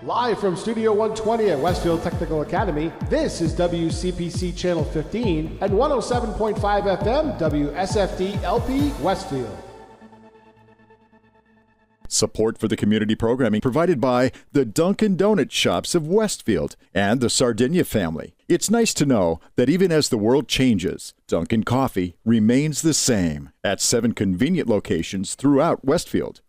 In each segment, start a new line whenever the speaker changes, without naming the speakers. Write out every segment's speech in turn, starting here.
Live from Studio 120 at Westfield Technical Academy, this is WCPC Channel 15 and 107.5 FM WSFD-LP Westfield.
Support for the community programming provided by the Dunkin' Donut Shops of Westfield and the Sardinia family. It's nice to know that even as the world changes, Dunkin' Coffee remains the same at 7 convenient locations throughout Westfield.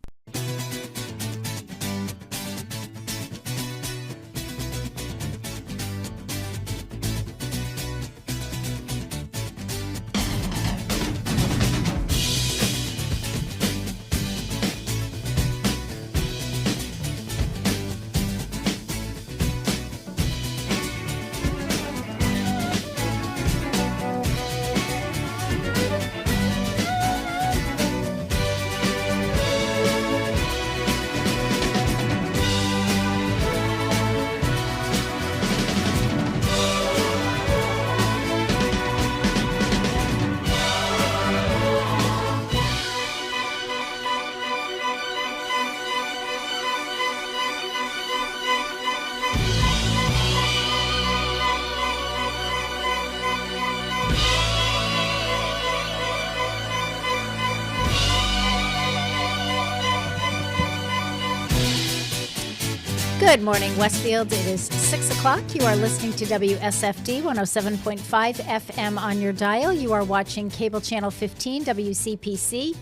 Good morning, Westfield. It is 6 o'clock. You are listening to WSFD 107.5 FM on your dial. You are watching Cable Channel 15, WCPC.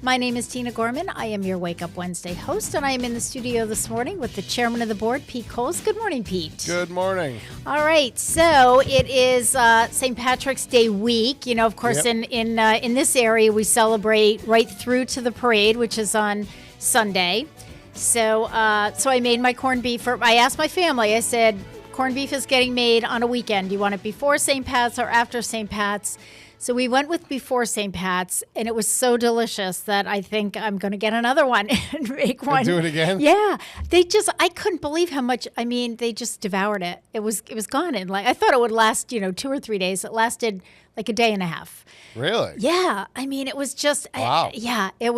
My name is Tina Gorman. I am your Wake Up Wednesday host, and I am in the studio this morning with the chairman of the board, Pete Coles. Good morning, Pete.
Good morning.
All right, so it is St. Patrick's Day week. You know, of course,
Yep.
in this area, we celebrate right through to the parade, which is on Sunday. So I made my corned beef. I asked my family, I said, corned beef is getting made on a weekend. Do you want it before St. Pat's or after St. Pat's? So we went with before St. Pat's, and it was so delicious that I think I'm going to get another one and make one.
Do it again?
Yeah. I couldn't believe how much, they just devoured it. It was gone in I thought it would last, 2 or 3 days. It lasted like a day and a half.
Really?
Yeah. It was just,
wow.
It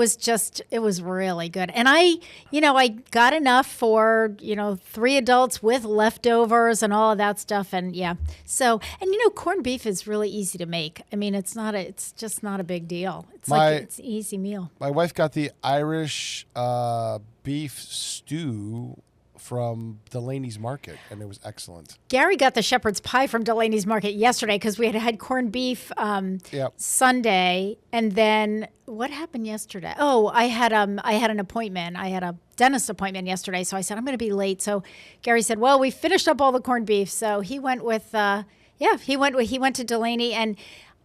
was really good. And I got enough for, 3 adults with leftovers and all of that stuff. And yeah. So, and corned beef is really easy to make. It's just not a big deal. It's it's an easy meal.
My wife got the Irish beef stew from Delaney's Market, and it was excellent.
Gary got the shepherd's pie from Delaney's Market yesterday because we had corned beef Sunday, and then what happened yesterday? Oh, I had an appointment. I had a dentist appointment yesterday, so I said I'm going to be late. So Gary said, "Well, we finished up all the corned beef," so he went with he went to Delaney. And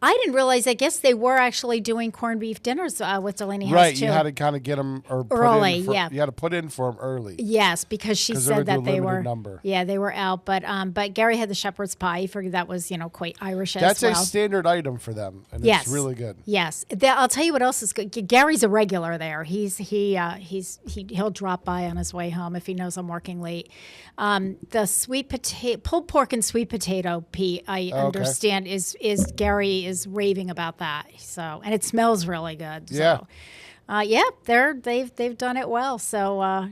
I didn't realize. I guess they were actually doing corned beef dinners with Delaney House,
right,
too.
You had to kind of get them
early.
You had to put in for them early.
Yes, because she said that they were
number.
Yeah, they were out. But Gary had the shepherd's pie. He figured that was quite Irish as
well.
That's
a standard item for them, and
yes.
It's really good.
Yes, I'll tell you what else is good. Gary's a regular there. He'll drop by on his way home if he knows I'm working late. The sweet potato, pulled pork and sweet potato, Pete, I understand is Gary is raving about that. So, and it smells really good.
Yeah.
So, they've done it well. So,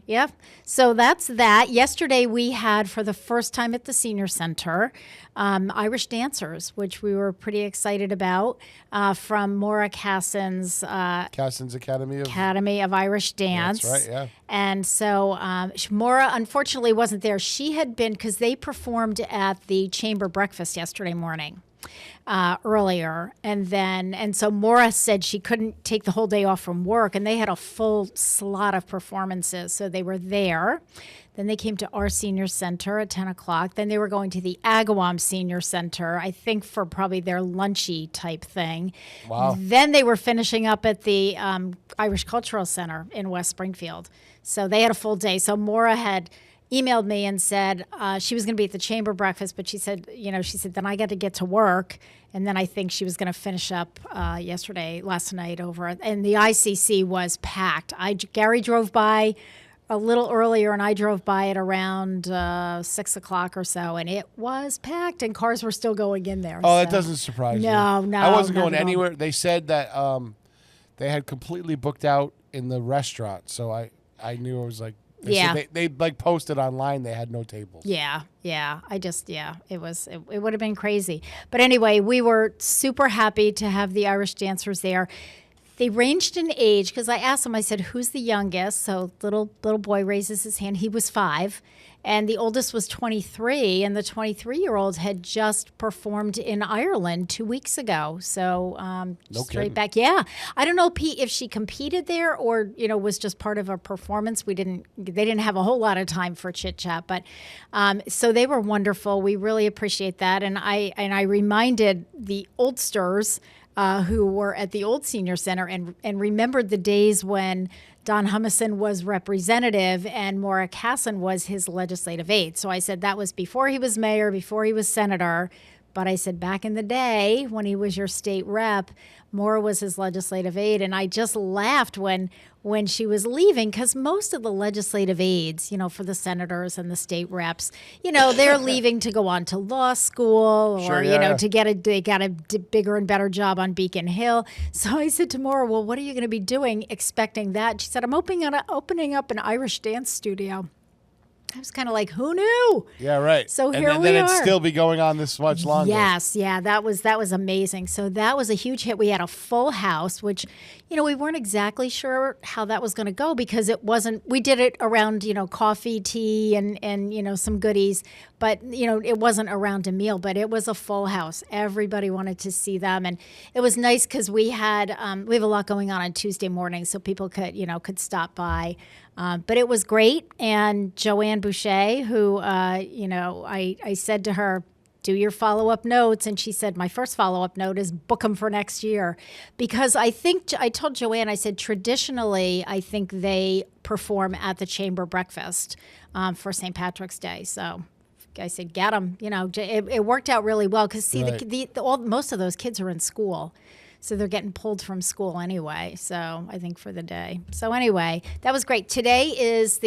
So that's that. Yesterday we had, for the first time at the senior center, Irish dancers, which we were pretty excited about, from Maura Cassin's Academy of Irish Dance.
That's right, yeah.
And so Maura unfortunately wasn't there. She had been, because they performed at the chamber breakfast yesterday morning. Earlier, and so Maura said she couldn't take the whole day off from work, and they had a full slot of performances, so they were there. Then they came to our senior center at 10 o'clock. Then they were going to the Agawam Senior Center, I think for probably their lunchy type thing.
Wow.
Then they were finishing up at the Irish Cultural Center in West Springfield. So they had a full day. So Maura had emailed me and said she was going to be at the chamber breakfast, but she said then I got to get to work, and then I think she was going to finish up last night over, and the ICC was packed. Gary drove by a little earlier, and I drove by at around 6 o'clock or so, and it was packed, and cars were still going in there.
Oh, that doesn't surprise me.
No,
I wasn't going anywhere. They said that they had completely booked out in the restaurant, so I knew it was like. They posted online. They had no tables.
Yeah. It would have been crazy. But anyway, we were super happy to have the Irish dancers there. They ranged in age because I asked them. I said, "Who's the youngest?" So little boy raises his hand. He was 5, and the oldest was 23. And the 23-year-old had just performed in Ireland 2 weeks ago. So straight back. Yeah, I don't know, Pete, if she competed there or was just part of a performance. They didn't have a whole lot of time for chit chat, but so they were wonderful. We really appreciate that. And I reminded the oldsters. Who were at the old senior center and remembered the days when Don Humison was representative and Maura Cassin was his legislative aide. So I said that was before he was mayor, before he was senator. But I said back in the day when he was your state rep, Maura was his legislative aide. And I just laughed when she was leaving because most of the legislative aides, for the senators and the state reps, they're leaving to go on to law school or, they got a bigger and better job on Beacon Hill. So I said to Maura, well, what are you going to be doing expecting that? She said, I'm opening up an Irish dance studio. I was kind of like, who knew?
Yeah, right.
So
and
here
then,
we are.
Then it'd still be going on this much longer.
Yes, yeah, that was amazing. So that was a huge hit. We had a full house, which, we weren't exactly sure how that was going to go because it wasn't. We did it around, coffee, tea, and some goodies, but it wasn't around a meal. But it was a full house. Everybody wanted to see them, and it was nice because we have a lot going on Tuesday morning, so people could stop by. But it was great. And Joanne Boucher, who, I said to her, do your follow-up notes. And she said, my first follow-up note is book them for next year. Because I told Joanne, I said, traditionally, I think they perform at the chamber breakfast for St. Patrick's Day. So I said, get them. It worked out really well because
Right.
most of those kids are in school. So they're getting pulled from school anyway. So I think for the day. So anyway, that was great. Today is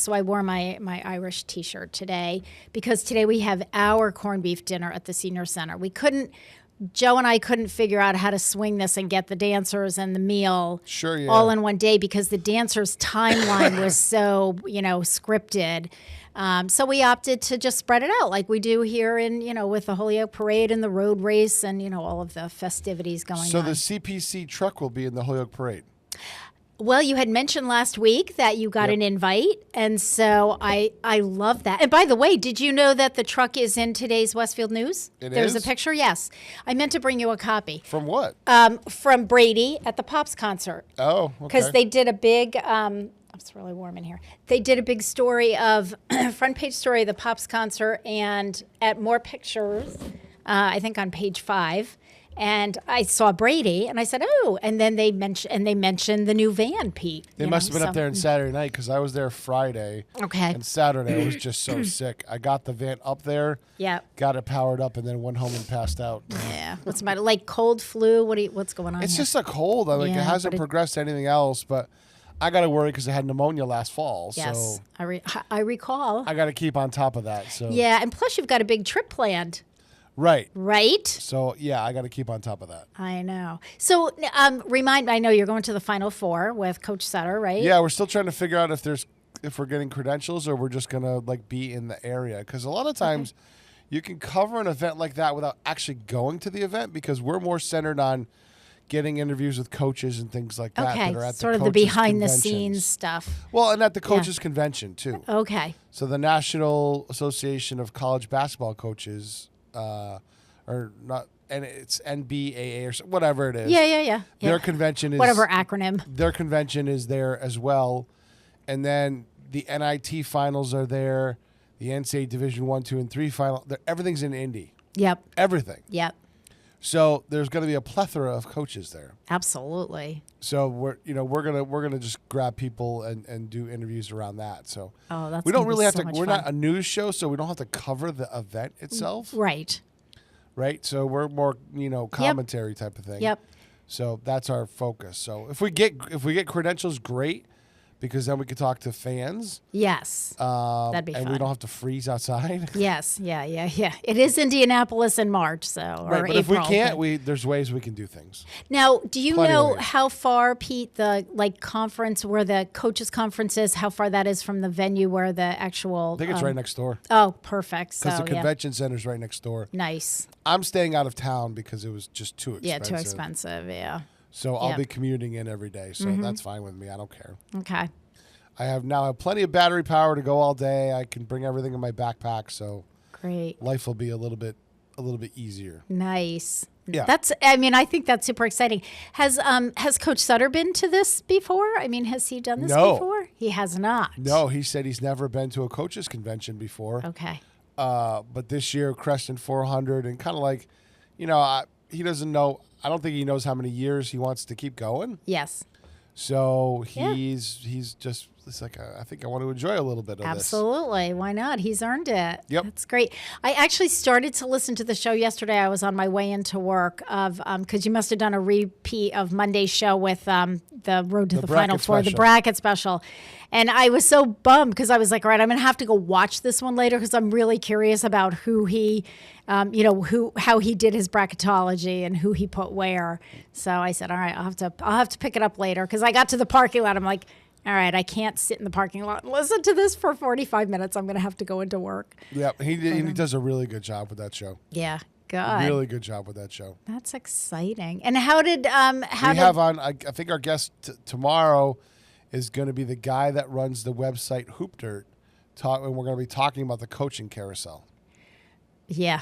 so I wore my Irish T-shirt today because today we have our corned beef dinner at the senior center. Joe and I couldn't figure out how to swing this and get the dancers and the meal all in one day because the dancers' timeline was so, scripted. So we opted to just spread it out like we do here with the Holyoke Parade and the road race and, all of the festivities going on.
So the CPC truck will be in the Holyoke Parade.
Well, you had mentioned last week that you got an invite, and so I love that. And by the way, did you know that the truck is in today's Westfield News? There's a picture, yes. I meant to bring you a copy.
From what?
From Brady at the Pops concert.
Oh, okay.
Because they did a big, it's really warm in here. They did a big story of, front page story of the Pops concert, and at More Pictures, I think on page 5. And I saw Brady, and I said, "Oh!" And then they mentioned the new van, Pete.
They must have been up there on Saturday night because I was there Friday.
Okay.
And Saturday I was just so sick. I got the van up there.
Yeah.
Got it powered up, and then went home and passed out.
Yeah. What's the matter? Like cold flu? What's going on?
It's
here?
just a cold. It hasn't progressed to anything else, but I got to worry because I had pneumonia last fall.
Yes.
So
I recall.
I got to keep on top of that. So
yeah, and plus you've got a big trip planned.
Right.
Right?
So, yeah, I got to keep on top of that.
I know. So, I know you're going to the Final Four with Coach Sutter, right?
Yeah, we're still trying to figure out if we're getting credentials or we're just going to, be in the area. Because a lot of times you can cover an event like that without actually going to the event because we're more centered on getting interviews with coaches and things like that.
Okay,
That are at
sort of the behind-the-scenes stuff.
Well, and at the coaches' convention, too.
Okay.
So the National Association of College Basketball Coaches, or not, and it's NBAA or whatever it is.
Yeah.
Their convention is
whatever acronym.
Their convention is there as well, and then the NIT finals are there. The NCAA Division 1, 2, and 3 final. Everything's in Indy.
Yep.
Everything.
Yep.
So there's going to be a plethora of coaches there.
Absolutely.
So we're gonna just grab people and do interviews around that. So
that's
we don't really have
so
to.
much
We're
fun.
not a news show, so we don't have to cover the event itself.
Right.
Right. So we're more commentary type of thing.
Yep.
So that's our focus. So if we get credentials, great, because then we can talk to fans.
Yes. That'd be
and
fun.
we don't have to freeze outside.
Yes. Yeah. It is Indianapolis in March, so
Right,
or
but if we
April,
can't,
but-
there's ways we can do things.
Now, do you
Plenty of
know
ways.
how far, Pete, the conference where the coaches conference is? How far that is from the venue where the actual?
I think it's right next door.
Oh, perfect. So
Because the convention center's right next door.
nice.
I'm staying out of town because it was just too expensive.
Yeah, too expensive. Yeah.
So I'll
Yep.
be commuting in every day. So that's fine with me. I don't care.
Okay.
I have plenty of battery power to go all day. I can bring everything in my backpack, so
Great.
life will be a little bit easier.
Nice.
Yeah.
I think that's super exciting. Has Coach Sutter been to this before? I mean, has he done this
No.
before? He has not.
No, he said he's never been to a coaches convention before.
Okay.
But this year, Creston 400, and kind of he doesn't know. I don't think he knows how many years he wants to keep going.
Yes.
So
Yeah.
he's just, it's like, I think I want to enjoy a little bit of this.
Absolutely. Why not? He's earned it.
Yep.
That's great. I actually started to listen to the show yesterday. I was on my way into work because you must have done a repeat of Monday's show with the Road to the Final
bracket
Four, the
special.
bracket special. And I was so bummed because I was like, all right, I'm going to have to go watch this one later because I'm really curious about who he, how he did his bracketology and who he put where. So I said, all right, I'll have to pick it up later because I got to the parking lot. I'm like, all right, I can't sit in the parking lot and listen to this for 45 minutes. I'm going to have to go into work.
Yep, he does a really good job with that show.
Yeah, good.
Really good job with that show.
That's exciting. And how did
I think our guest tomorrow is going to be the guy that runs the website Hoop Dirt, and we're going to be talking about the coaching carousel.
Yeah.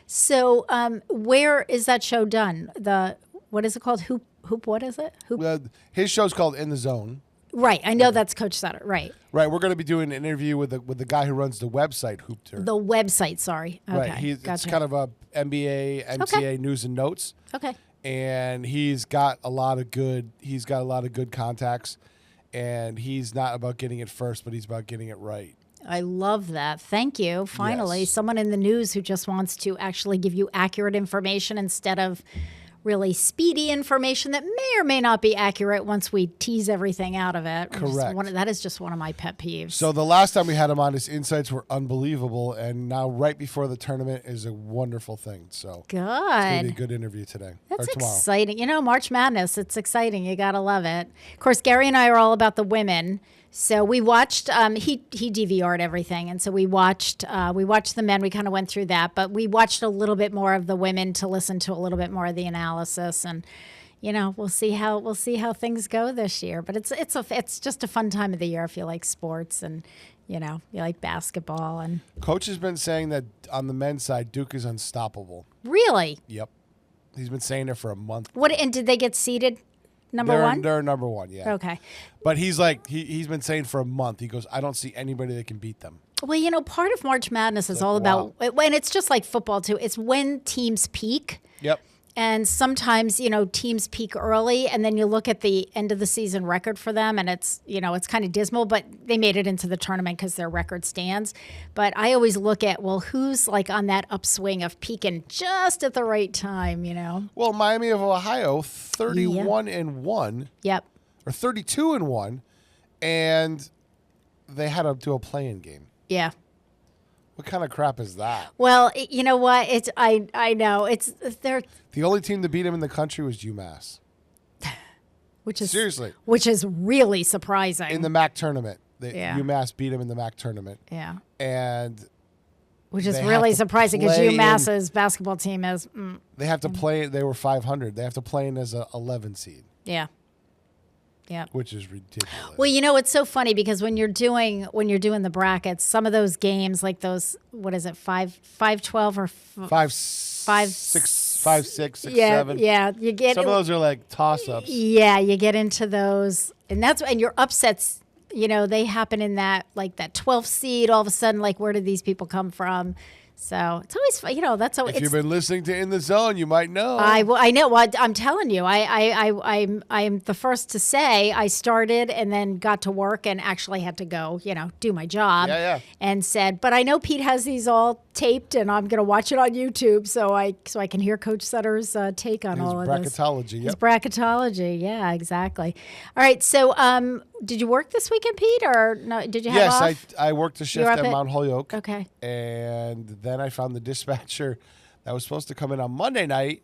So, where is that show done? What is it called? Hoop. What is it? Hoop.
His show's called In the Zone.
Right. I know that's Coach Sutter. Right.
Right. We're going to be doing an interview with the guy who runs the website Hoop Dirt.
The website. Sorry. Okay.
Right. It's
gotcha.
kind of a NBA, NCAA news and notes.
Okay.
And he's got a lot of good contacts, and he's not about getting it first, but he's about getting it right.
I love that. Thank you. Finally,
Yes.
someone in the news who just wants to actually give you accurate information instead of really speedy information that may or may not be accurate once we tease everything out of it.
Correct.
That is just one of my pet peeves.
So the last time we had him on, his insights were unbelievable, and now right before the tournament is a wonderful thing. So
Good.
it's going to be a good interview today
That's
or tomorrow.
exciting. You know, March Madness, it's exciting. You got to love it. Of course, Gary and I are all about the women. So we watched, he DVR'd everything. And so we watched the men. We kind of went through that, but we watched a little bit more of the women to listen to a little bit more of the analysis. And, you know, we'll see how things go this year. But it's just a fun time of the year if you like sports and, you know, you like basketball. And
Coach has been saying that on the men's side, Duke is unstoppable.
really,
Yep. He's been saying it for a month.
and did they get seeded number one?
They're number one, yeah.
Okay.
But he's like, he's been saying for a month, he goes, I don't see anybody that can beat them.
Well, you know, part of March Madness is all about, and it's just like football too. It's when teams peak.
Yep.
And sometimes, you know, teams peak early and then you look at the end of the season record for them and it's, you know, it's kind of dismal, but they made it into the tournament because their record stands. But I always look at, well, who's like on that upswing of peaking just at the right time, you know?
Well, Miami of Ohio, 31-1.
Yep.
Or 32-1, and they had to do a play-in game.
Yeah.
What kind of crap is that?
Well, you know what? I know they're
The only team to beat him in the country was UMass. Seriously.
which is really surprising.
In the MAC tournament.
Yeah.
UMass beat him in the MAC tournament.
Yeah.
And
Which is
they
really
have to
surprising because
play in-
UMass's basketball team is,
they have to play, they were 500. They have to play in as a 11 seed,
yeah. Yeah.
which is ridiculous.
Well, you know, it's so funny because when you're doing the brackets, some of those games, like those, what is it, 5-12 or
5, 6, 6,
yeah,
7.
yeah, you get
Some of those are like toss-ups.
yeah, you get into those, and your upsets. You know, they happen in that 12th seed. All of a sudden, like, where did these people come from? So it's always fun. You know, that's always.
If you've been listening to In the Zone, you might know.
I know. Well, I'm telling you, I'm the first to say I started and then got to work and actually had to go, you know, do my job.
Yeah.
And said, but I know Pete has these all taped, and I'm going to watch it on YouTube so I can hear Coach Sutter's take on
His
all of this.
bracketology,
His
yep.
bracketology, yeah, exactly. All right, so did you work this weekend, Pete, or no? Did you have
Yes,
off?
I worked a shift
up
at
at-
Mount Holyoke.
Okay.
And then I found the dispatcher that was supposed to come in on Monday night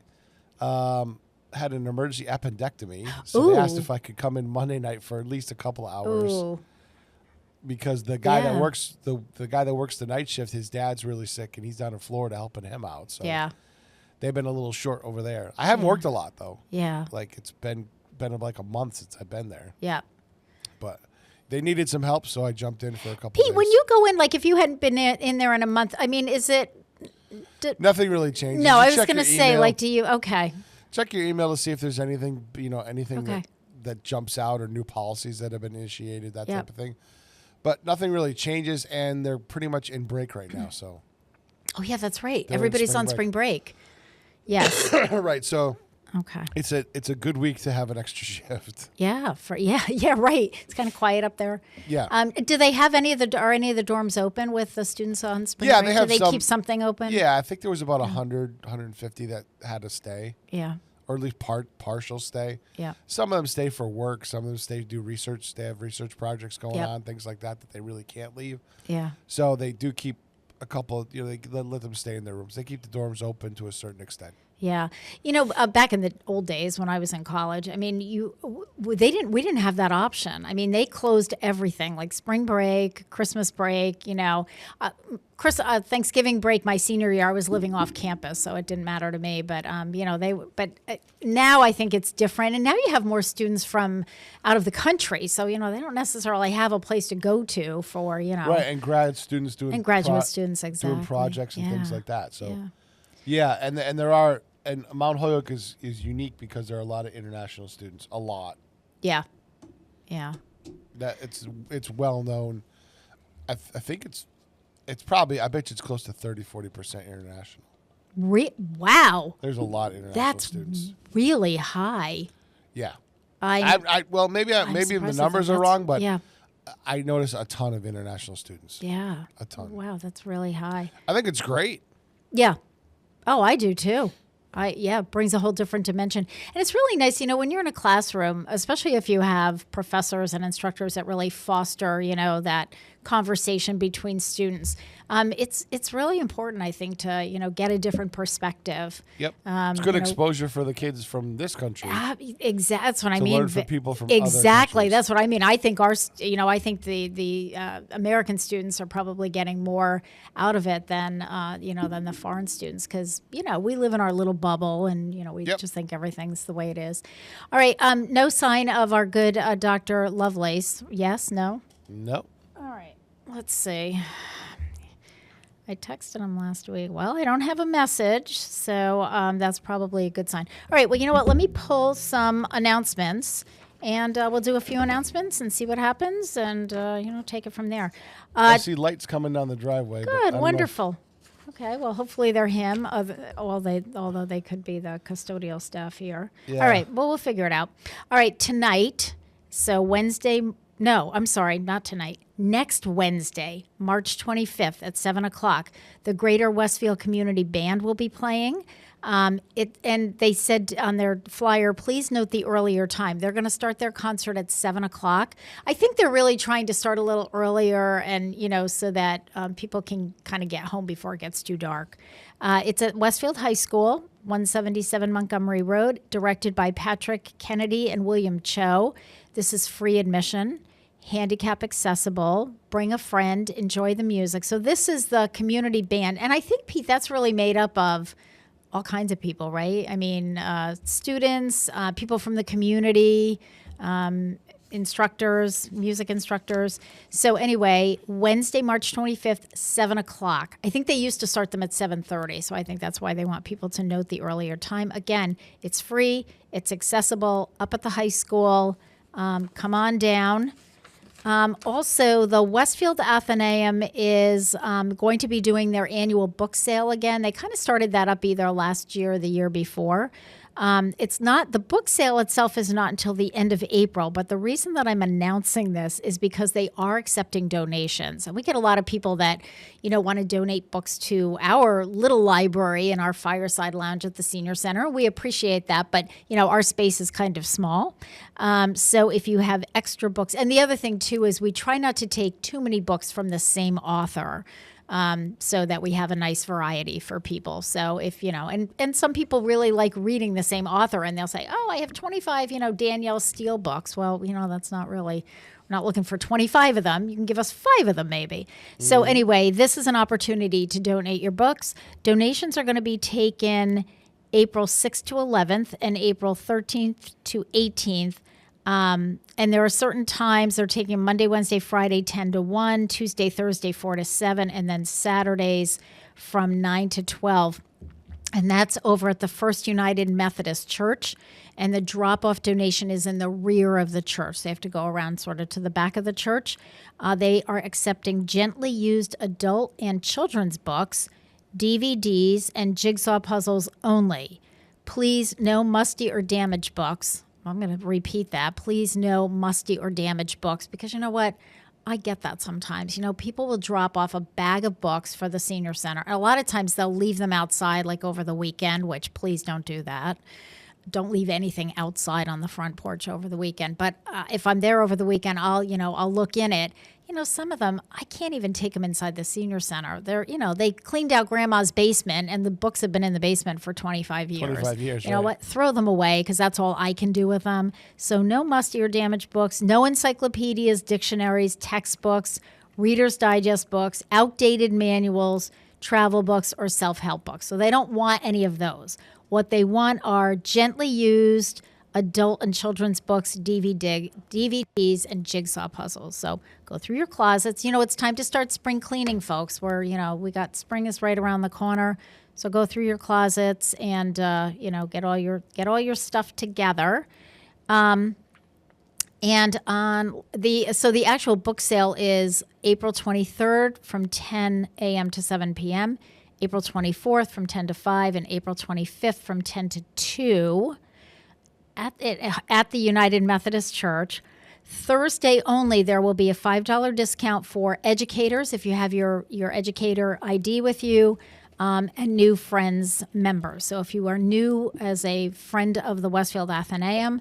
had an emergency appendectomy. So they asked
Ooh.
if I could come in Monday night for at least a couple of hours.
Ooh.
Because the guy
Yeah.
that works the guy that works the night shift, his dad's really sick and he's down in Florida helping him out. So
Yeah.
they've been a little short over there. I haven't worked a lot though.
Yeah.
Like it's been like a month since I've been there.
Yeah.
But they needed some help, so I jumped in for a couple
Pete,
days.
when you go in, like if you hadn't been in there in a month, I mean, is it?
Nothing really changes.
No,
You
I was
check
going to
your
say,
email.
like, do you? Okay.
Check your email to see if there's anything, anything
Okay.
that jumps out or new policies that have been initiated, that
Yep.
type of thing. But nothing really changes, and they're pretty much in break right now. So,
Oh yeah, that's right.
They're in
Everybody's
spring
on
break.
spring break. Yes.
right. So
Okay.
it's a good week to have an extra shift.
Yeah. Yeah. Right. It's kind of quiet up there.
Yeah.
Do they have any of the dorms open with the students on spring
Yeah,
break?
they have
Do they
some-
keep something open?
Yeah, I think there was about 100, 150 that had to stay,
Yeah.
or at least partial stay.
Yeah.
Some of them stay for work. Some of them stay to do research. They have research projects going
Yep.
on, things like that they really can't leave.
Yeah.
So they do keep a couple, they let them stay in their rooms. They keep the dorms open to a certain extent.
Yeah, you know, back in the old days when I was in college, I mean, we didn't have that option. I mean, they closed everything, like spring break, Christmas break. You know, Thanksgiving break. My senior year, I was living off campus, so it didn't matter to me. But you know, now I think it's different, and now you have more students from out of the country, so you know they don't necessarily have a place to go to for
Right, and grad students doing
and graduate students exactly
doing projects and things
Yeah.
like that. So
Yeah.
yeah, and there are. And Mount Holyoke is unique because there are a lot of international students. A lot.
Yeah, yeah.
That it's well known. I think it's probably, I bet you it's close to 30-40% international.
Wow,
There's a lot of international
that's
students.
really high.
Yeah.
I
Well, maybe the
surprised
numbers
that
are
that's-
wrong, but
yeah.
I notice a ton of international students.
Yeah.
A ton.
Wow, that's really high.
I think it's great.
Yeah. Oh, I do too. It brings a whole different dimension. And it's really nice, when you're in a classroom, especially if you have professors and instructors that really foster, that conversation between students. It's really important, I think, to, get a different perspective.
Yep. It's good exposure for the kids from this country.
Exactly. That's what I
to
mean.
learn from people from
exactly.
other countries.
That's what I mean. I think I think the American students are probably getting more out of it than the foreign students because we live in our little bubble and we just think everything's the way it is. All right. No sign of our good Dr. Lovelace. Yes. No.
No.
All right. Let's see. I texted him last week. Well, I don't have a message, so that's probably a good sign. All right, well, you know what? Let me pull some announcements, and we'll do a few announcements and see what happens, and, take it from there.
I see lights coming down the driveway.
Good, wonderful. Okay, well, hopefully they're him, although they could be the custodial staff here.
Yeah.
All right, well, we'll figure it out. All right, tonight, so Wednesday... No, I'm sorry, not tonight. Next Wednesday, March 25th at 7 o'clock, the Greater Westfield Community Band will be playing. And they said on their flyer, please note the earlier time. They're going to start their concert at 7 o'clock. I think they're really trying to start a little earlier and, so that people can kind of get home before it gets too dark. It's at Westfield High School, 177 Montgomery Road, directed by Patrick Kennedy and William Cho. This is free admission. Handicap accessible, bring a friend, enjoy the music. So this is the community band. And I think, Pete, that's really made up of all kinds of people, right? I mean, students, people from the community, instructors, music instructors. So anyway, Wednesday, March 25th, 7 o'clock. I think they used to start them at 7:30. So I think that's why they want people to note the earlier time. Again, it's free. It's accessible up at the high school. Come on down. Also, the Westfield Athenaeum is going to be doing their annual book sale again. They kind of started that up either last year or the year before. It's not, the book sale itself is not until the end of April, but the reason that I'm announcing this is because they are accepting donations. And we get a lot of people that, want to donate books to our little library in our fireside lounge at the senior center. We appreciate that, but, our space is kind of small. So if you have extra books, and the other thing too is we try not to take too many books from the same author. So that we have a nice variety for people. So if, and some people really like reading the same author and they'll say, oh, I have 25, Danielle Steele books. Well, that's not really, we're not looking for 25 of them. You can give us 5 of them maybe. So anyway, this is an opportunity to donate your books. Donations are going to be taken April 6th to 11th and April 13th to 18th. And there are certain times they're taking Monday, Wednesday, Friday, 10 to 1, Tuesday, Thursday, 4 to 7, and then Saturdays from 9 to 12. And that's over at the First United Methodist Church. And the drop-off donation is in the rear of the church. They have to go around sort of to the back of the church. They are accepting gently used adult and children's books, DVDs, and jigsaw puzzles only. Please, no musty or damaged books. I'm going to repeat that. Please no musty or damaged books because you know what? I get that sometimes. People will drop off a bag of books for the senior center. A lot of times they'll leave them outside like over the weekend, which please don't do that. Don't leave anything outside on the front porch over the weekend. But if I'm there over the weekend, I'll look in it. Some of them, I can't even take them inside the senior center. They're, they cleaned out grandma's basement and the books have been in the basement for 25 years.
25 years,
You know what? Throw them away because that's all I can do with them. So no musty or damaged books, no encyclopedias, dictionaries, textbooks, Reader's Digest books, outdated manuals, travel books, or self-help books. So they don't want any of those. What they want are gently used adult and children's books, DVDs, and jigsaw puzzles. So go through your closets. It's time to start spring cleaning, folks, where, we got spring is right around the corner. So go through your closets and, get all your stuff together. And the actual book sale is April 23rd from 10 a.m. to 7 p.m., April 24th from 10 to 5, and April 25th from 10 to 2. At the United Methodist Church. Thursday only, there will be a $5 discount for educators if you have your educator ID with you, and new Friends members. So if you are new as a friend of the Westfield Athenaeum,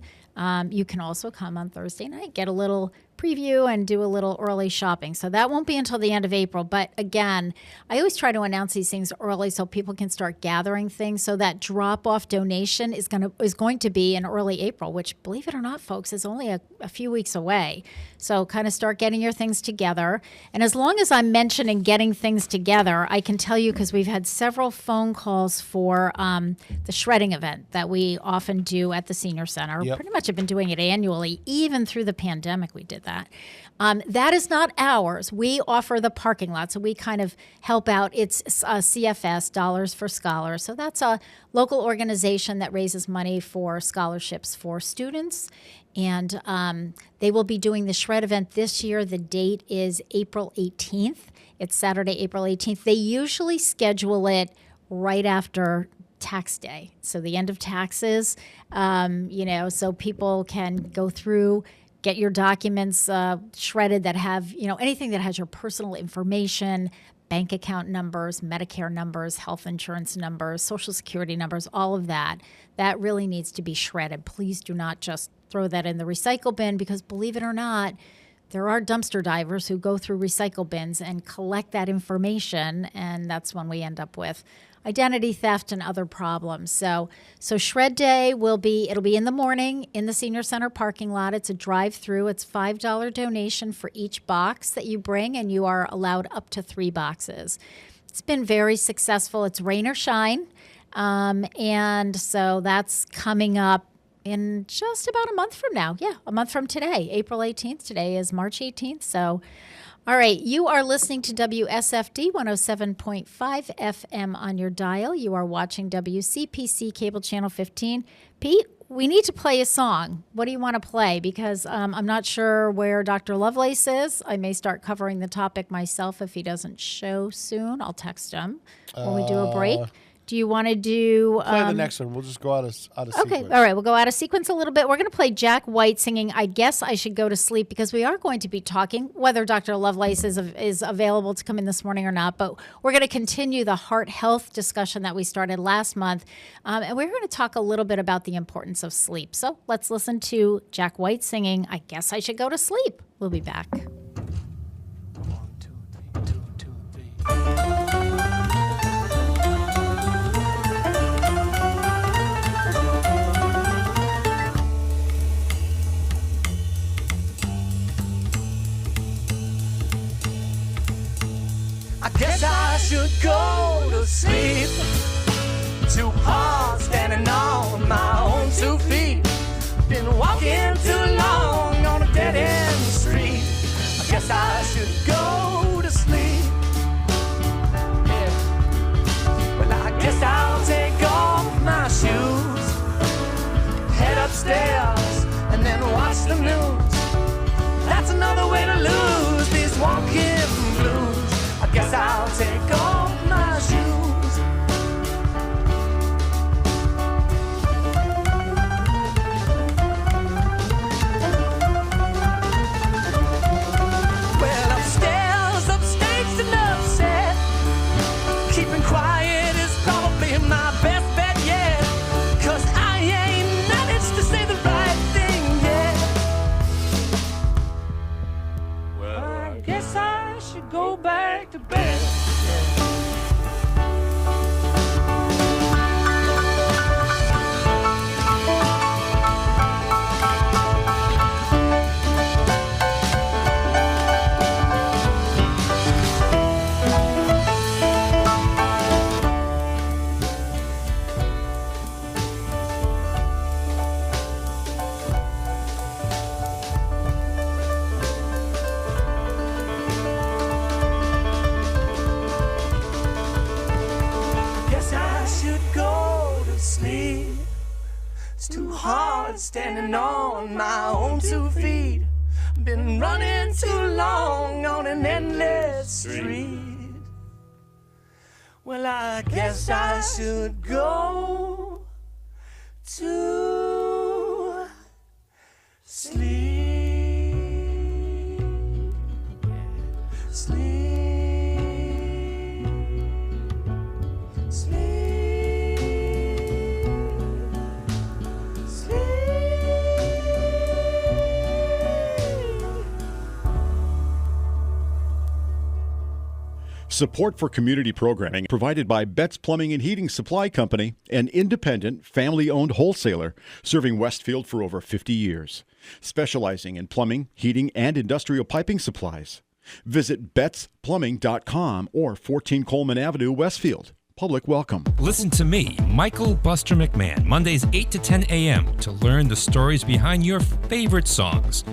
you can also come on Thursday night, get a little preview and do a little early shopping. So that won't be until the end of April. But again, I always try to announce these things early so people can start gathering things. So that drop-off donation is going to be in early April, which, believe it or not, folks, is only a few weeks away. So kind of start getting your things together. And as long as I'm mentioning getting things together, I can tell you, because we've had several phone calls for the shredding event that we often do at the Senior Center.
Yep.
Pretty much have been doing it annually. Even through the pandemic, we did that. That is not ours. We offer the parking lot, so we kind of help out. It's CFS, Dollars for Scholars. So that's a local organization that raises money for scholarships for students. And they will be doing the shred event this year. The date is April 18th. It's Saturday, April 18th. They usually schedule it right after tax day, so the end of taxes, so people can go through, get your documents shredded that have, anything that has your personal information, bank account numbers, Medicare numbers, health insurance numbers, Social Security numbers, all of that. That really needs to be shredded. Please do not just throw that in the recycle bin, because believe it or not, there are dumpster divers who go through recycle bins and collect that information, and that's when we end up with identity theft and other problems. So Shred Day it'll be in the morning in the Senior Center parking lot. It's a drive-through. It's $5 donation for each box that you bring, and you are allowed up to 3 boxes. It's been very successful. It's rain or shine. And so that's coming up in just about a month from now. Yeah, a month from today, April 18th. Today is March 18th. So, all right, you are listening to WSFD 107.5 FM on your dial. You are watching WCPC Cable Channel 15. Pete, we need to play a song. What do you want to play? Because I'm not sure where Dr. Lovelace is. I may start covering the topic myself if he doesn't show soon. I'll text him when we do a break. Do you want to do...
play the next one. We'll just go out of sequence.
Okay, all right. We'll go out of sequence a little bit. We're going to play Jack White singing I Guess I Should Go to Sleep, because we are going to be talking, whether Dr. Lovelace is available to come in this morning or not, but we're going to continue the heart health discussion that we started last month, and we're going to talk a little bit about the importance of sleep. So let's listen to Jack White singing I Guess I Should Go to Sleep. We'll be back.
1, 2, 3, 2, 2, 3. I guess I should go to sleep. Too hard standing on my own 2 feet. Been walking too long on a dead-end street. I guess I should go to sleep. Yeah. Well, I guess I'll take off my shoes, head upstairs, and then watch the news. That's another way to lose these walking blues. I guess I'll take off my shoes. Well, upstairs, upstage and upset, keeping quiet is probably my best bet yet, 'cause I ain't managed to say the right thing yet. Well, I guess I should go back to bed. Standing on my own 2 feet. Been running too long on an endless street. Well, I guess I should go to sleep.
Support for community programming provided by Betts Plumbing and Heating Supply Company, an independent, family-owned wholesaler serving Westfield for over 50 years, specializing in plumbing, heating, and industrial piping supplies. Visit bettsplumbing.com or 14 Coleman Avenue, Westfield. Public welcome.
Listen to me, Michael Buster McMahon, Mondays 8 to 10 a.m. to learn the stories behind your favorite songs.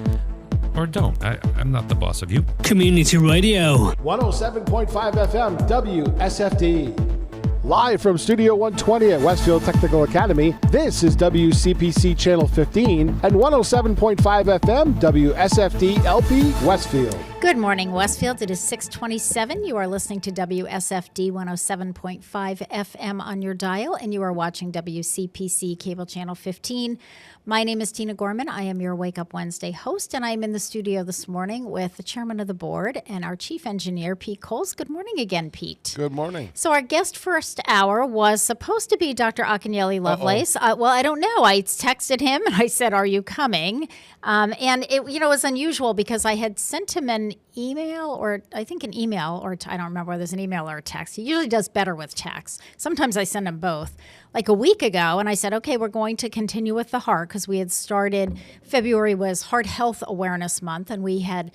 Or don't. I'm not the boss of you.
Community Radio.
107.5 FM WSFD. Live from Studio 120 at Westfield Technical Academy, this is WCPC Channel 15 and 107.5 FM WSFD-LP Westfield.
Good morning, Westfield. It is 6:27. You are listening to WSFD 107.5 FM on your dial, and you are watching WCPC Cable Channel 15. My name is Tina Gorman. I am your Wake Up Wednesday host, and I am in the studio this morning with the chairman of the board and our chief engineer, Pete Coles. Good morning again, Pete.
Good morning.
So our guest first hour was supposed to be Dr. Akinyele Lovelace. Well, I don't know. I texted him and I said, "Are you coming?" And it, was unusual because I had sent him an email, or I think an email, or I don't remember whether it's an email or a text. He usually does better with text. Sometimes I send him both. Like a week ago, and I said, okay, we're going to continue with the heart, because we had started, February was Heart Health Awareness Month, and he had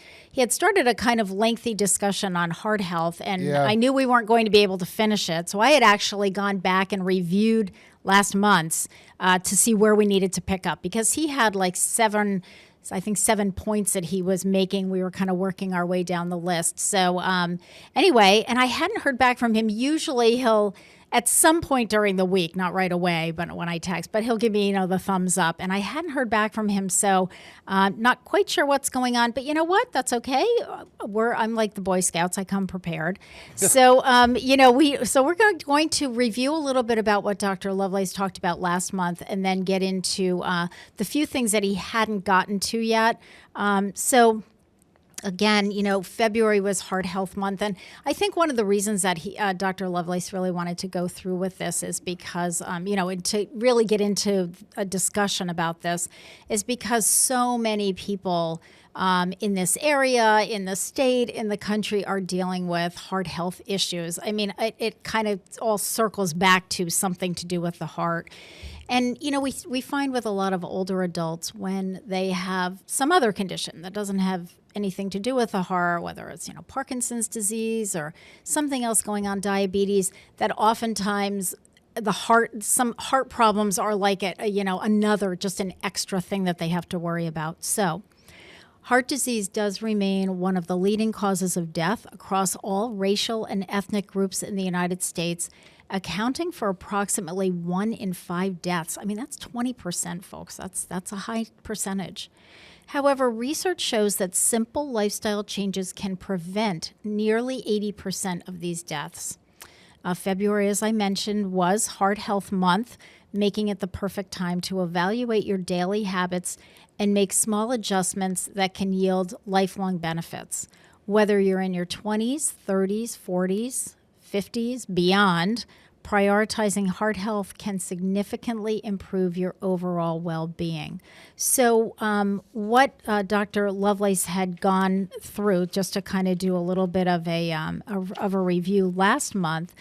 started a kind of lengthy discussion on heart health, and I knew we weren't going to be able to finish it. So I had actually gone back and reviewed last month's to see where we needed to pick up, because he had like 7 points that he was making. We were kind of working our way down the list. So anyway, and I hadn't heard back from him. Usually he'll, at some point during the week, not right away, but when I text, but he'll give me, the thumbs up. And I hadn't heard back from him, so not quite sure what's going on. But you know what? That's okay. I'm like the Boy Scouts. I come prepared. So we're going to review a little bit about what Dr. Lovelace talked about last month, and then get into the few things that he hadn't gotten to yet. Again, February was Heart Health Month, and I think one of the reasons that Dr. Lovelace really wanted to go through with this is because, to really get into a discussion about this is because so many people in this area, in the state, in the country are dealing with heart health issues. I mean, it kind of all circles back to something to do with the heart. And, we find with a lot of older adults, when they have some other condition that doesn't have anything to do with the heart, whether it's, Parkinson's disease or something else going on, diabetes, that oftentimes some heart problems are like another, just an extra thing that they have to worry about. So heart disease does remain one of the leading causes of death across all racial and ethnic groups in the United States, accounting for approximately 1 in 5 deaths. I mean, that's 20%, folks. That's a high percentage. However, research shows that simple lifestyle changes can prevent nearly 80% of these deaths. February, as I mentioned, was Heart Health Month, making it the perfect time to evaluate your daily habits and make small adjustments that can yield lifelong benefits. Whether you're in your 20s, 30s, 40s, 50s, beyond, prioritizing heart health can significantly improve your overall well-being. So what Dr. Lovelace had gone through, just to kind of do a little bit of a review last month,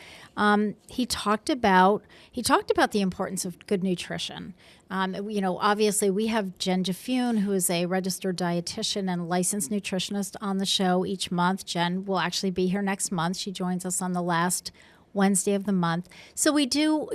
he talked about the importance of good nutrition. Obviously we have Jen Jafune, who is a registered dietitian and licensed nutritionist, on the show each month. Jen will actually be here next month. She joins us on the last Wednesday of the month. So we do,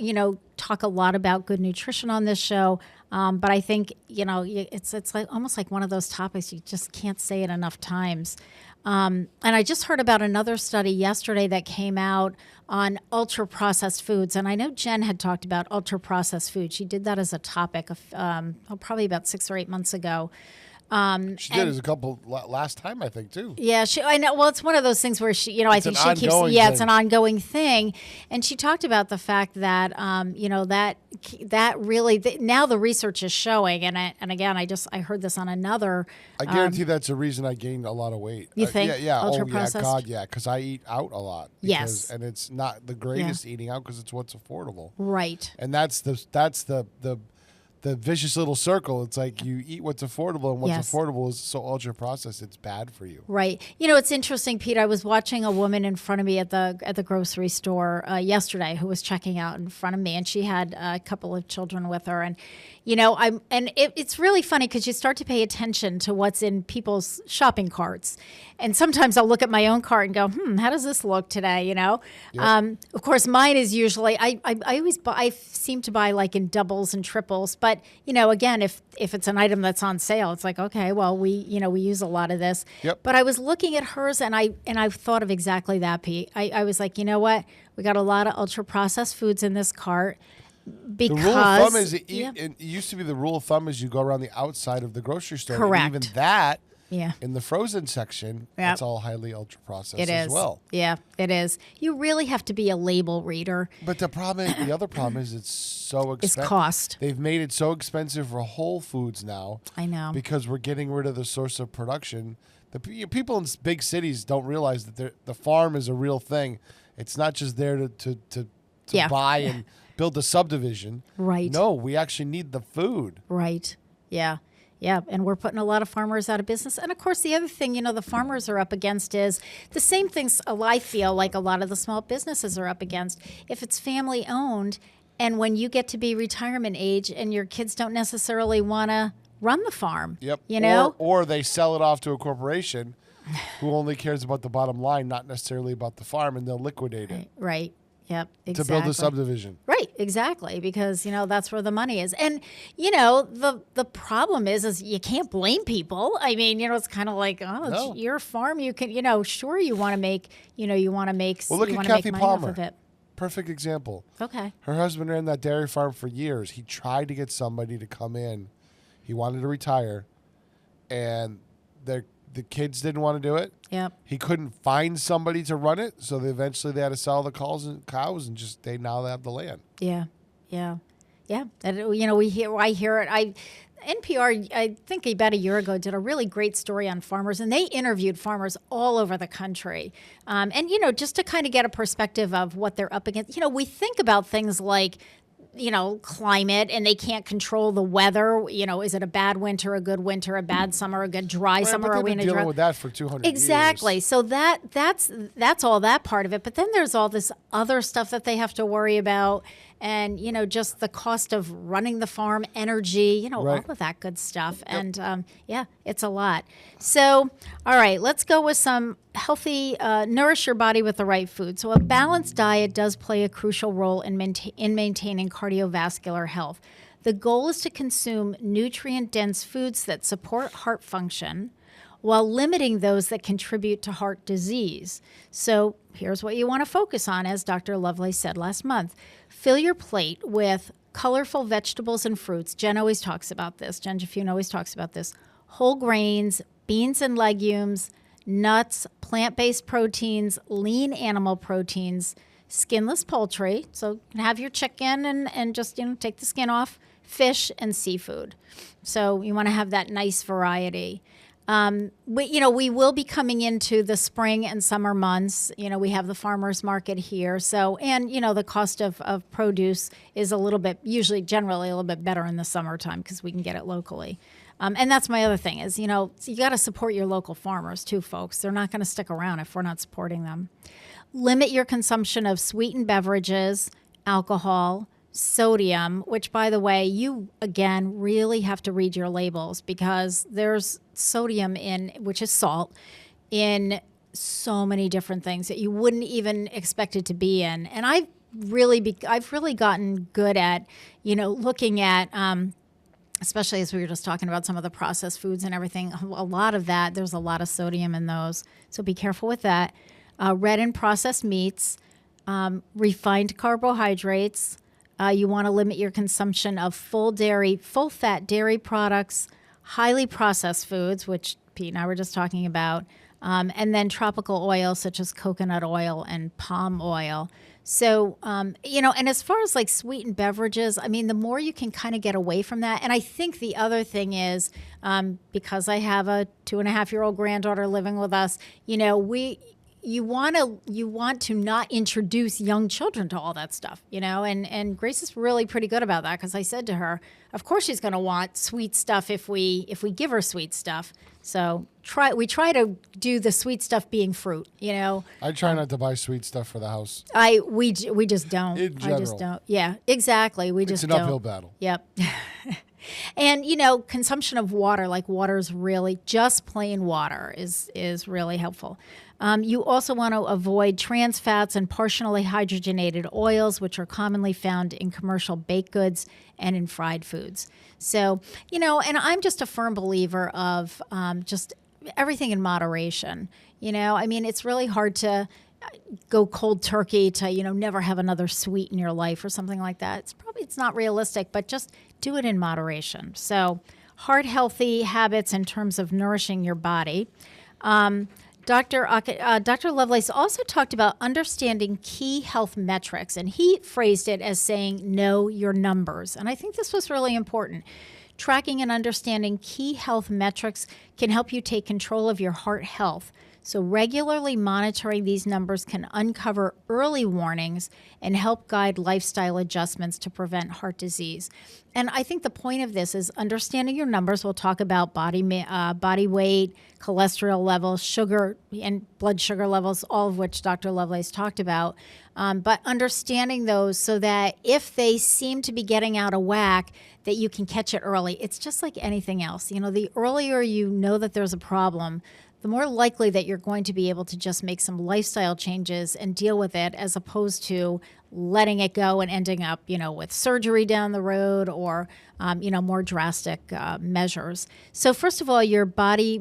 talk a lot about good nutrition on this show. But I think, it's like almost like one of those topics you just can't say it enough times. And I just heard about another study yesterday that came out on ultra-processed foods. And I know Jen had talked about ultra-processed food. She did that as a topic probably about 6 or 8 months ago.
She did as a couple last time, I think, too.
Yeah, I know. Well, it's one of those things where I think she keeps. Yeah, it's an ongoing thing, and she talked about the fact that, that really now the research is showing, and again, I heard this on another.
I guarantee that's the reason I gained a lot of weight.
You think?
Yeah.
Ultra-processed?
Oh, yeah, God, yeah, because I eat out a lot.
Yes,
and it's not the greatest eating out because it's what's affordable.
Right.
And that's the the vicious little circle. It's like you eat what's affordable, and what's
Yes.
affordable is so ultra processed. It's bad for you.
Right. You know, it's interesting, Pete. I was watching a woman in front of me at the grocery store yesterday who was checking out in front of me, and she had a couple of children with her. And you know, it's really funny because you start to pay attention to what's in people's shopping carts, and sometimes I'll look at my own cart and go, how does this look today? You know, of course, mine is usually I seem to buy like in doubles and triples, but you know, again, if it's an item that's on sale, it's like, okay, well, we use a lot of this.
Yep.
But I was looking at hers, and I thought of exactly that, Pete. I was like, you know what? We got a lot of ultra processed foods in this cart. Because
The rule of thumb is it used to be the rule of thumb is you go around the outside of the grocery store.
Correct.
And even that,
Yeah.
in the frozen section,
Yep.
it's all highly ultra processed
It
as
is.
well.
Yeah, it is. You really have to be a label reader.
But the other problem is it's so
It's
expensive.
cost.
They've made it so expensive for Whole Foods now.
I know.
Because we're getting rid of the source of production. People in big cities don't realize that the farm is a real thing. It's not just there to
Yeah.
buy and build a subdivision.
Right.
No, we actually need the food.
Right. Yeah. Yeah. And we're putting a lot of farmers out of business. And of course, the other thing, the farmers are up against is the same things I feel like a lot of the small businesses are up against. If it's family owned, and when you get to be retirement age and your kids don't necessarily want to run the farm,
Yep.
you know?
Or they sell it off to a corporation who only cares about the bottom line, not necessarily about the farm, and they'll liquidate it
Right. Yep. Exactly.
to build a subdivision.
Right, exactly, because that's where the money is, and the problem is you can't blame people. I mean, it's kind of like,
No.
it's your farm. You can, sure, you want to make, you want to make.
Well, look
you
at
wanna
Kathy
make money off
Palmer.
of it.
Perfect example.
Okay.
Her husband ran that dairy farm for years. He tried to get somebody to come in. He wanted to retire, and the kids didn't want to do it.
Yep.
He couldn't find somebody to run it, so eventually they had to sell the cows and now they have the land.
Yeah. Yeah. Yeah. And, I hear it. NPR, I think about a year ago, did a really great story on farmers, and they interviewed farmers all over the country. And just to kind of get a perspective of what they're up against. We think about things like, climate, and they can't control the weather. Is it a bad winter, a good winter, a bad summer, a good dry
Right,
summer?
but
Are
they've
we
been
in a
dealing
drought?
with that for 200
Exactly.
years.
So that's all that part of it. But then there's all this other stuff that they have to worry about, and just the cost of running the farm, energy,
Right.
all of that good stuff. And it's a lot. So all right, let's go with some healthy, nourish your body with the right food. So a balanced diet does play a crucial role in maintaining cardiovascular health. The goal is to consume nutrient-dense foods that support heart function, while limiting those that contribute to heart disease. So here's what you want to focus on, as Dr. Lovely said last month. Fill your plate with colorful vegetables and fruits. Jen always talks about this. Jen Jafune always talks about this. Whole grains, beans and legumes, nuts, plant-based proteins, lean animal proteins, skinless poultry. So you can have your chicken and just take the skin off, fish and seafood. So you want to have that nice variety. We will be coming into the spring and summer months. We have the farmers market here. So, and the cost of produce is generally a little bit better in the summertime because we can get it locally. And that's my other thing is, you got to support your local farmers too, folks. They're not going to stick around if we're not supporting them. Limit your consumption of sweetened beverages, alcohol, sodium, which, by the way, you, again, really have to read your labels because there's sodium which is salt, in so many different things that you wouldn't even expect it to be in. And I've really gotten good at, looking at, especially as we were just talking about some of the processed foods and everything, a lot of that, there's a lot of sodium in those. So be careful with that. Red and processed meats, refined carbohydrates. You want to limit your consumption of full-fat dairy products, highly processed foods, which Pete and I were just talking about, and then tropical oils such as coconut oil and palm oil. So, and as far as like sweetened beverages, I mean, the more you can kind of get away from that. And I think the other thing is, because I have a 2.5-year-old granddaughter living with us, you want to not introduce young children to all that stuff, and Grace is really pretty good about that, because I said to her, of course she's going to want sweet stuff if we give her sweet stuff. So we try to do the sweet stuff being fruit,
I try not to buy sweet stuff for the house.
We just don't.
In general.
I just don't. Yeah, exactly.
It's an uphill battle.
Yep. And, consumption of water, like water is really, just plain water is really helpful. You also want to avoid trans fats and partially hydrogenated oils, which are commonly found in commercial baked goods and in fried foods. So, and I'm just a firm believer of just everything in moderation. It's really hard to go cold turkey to, never have another sweet in your life or something like that. It's not realistic, but just do it in moderation. So heart healthy habits in terms of nourishing your body. Dr. Lovelace also talked about understanding key health metrics, and he phrased it as saying, know your numbers. And I think this was really important. Tracking and understanding key health metrics can help you take control of your heart health. So regularly monitoring these numbers can uncover early warnings and help guide lifestyle adjustments to prevent heart disease. And I think the point of this is understanding your numbers. We'll talk about body weight, cholesterol levels, sugar and blood sugar levels, all of which Dr. Lovelace talked about. But understanding those so that if they seem to be getting out of whack, that you can catch it early. It's just like anything else. The earlier you know that there's a problem, the more likely that you're going to be able to just make some lifestyle changes and deal with it, as opposed to letting it go and ending up, with surgery down the road or, more drastic measures. So first of all, your body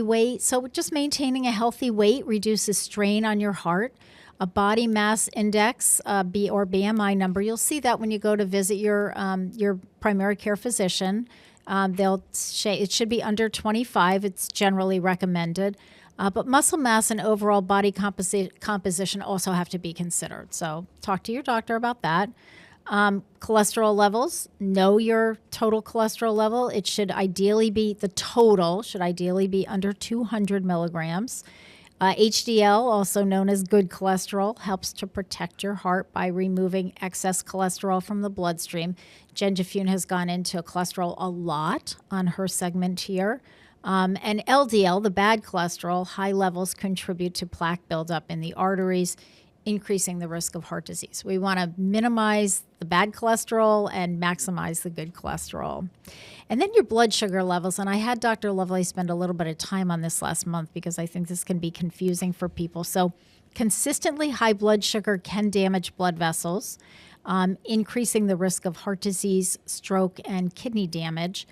weight. So just maintaining a healthy weight reduces strain on your heart. A body mass index, or BMI number. You'll see that when you go to visit your primary care physician. It should be under 25. It's generally recommended. But muscle mass and overall body composition also have to be considered. So talk to your doctor about that. Cholesterol levels. Know your total cholesterol level. It should ideally be, the total should ideally be under 200 milligrams. HDL, also known as good cholesterol, helps to protect your heart by removing excess cholesterol from the bloodstream. Jen Jafune has gone into cholesterol a lot on her segment here. And LDL, the bad cholesterol, high levels contribute to plaque buildup in the arteries, increasing the risk of heart disease. We want to minimize the bad cholesterol and maximize the good cholesterol. And then your blood sugar levels, and I had Dr. Lovelace spend a little bit of time on this last month because I think this can be confusing for people. So consistently high blood sugar can damage blood vessels, increasing the risk of heart disease, stroke, and kidney damage.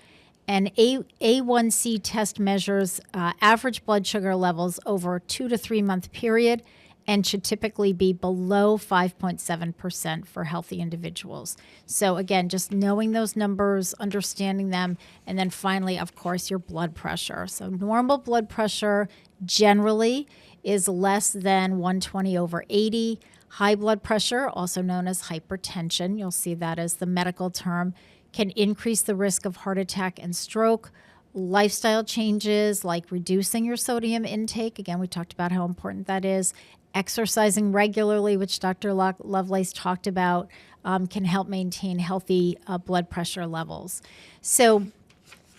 And A1C test measures average blood sugar levels over a 2 to 3 month period and should typically be below 5.7% for healthy individuals. So again, just knowing those numbers, understanding them, and then finally, of course, your blood pressure. So normal blood pressure generally is less than 120/80. High blood pressure, also known as hypertension, you'll see that as the medical term, can increase the risk of heart attack and stroke. Lifestyle changes like reducing your sodium intake, again, we talked about how important that is. Exercising regularly, which Dr. Lovelace talked about, can help maintain healthy blood pressure levels. So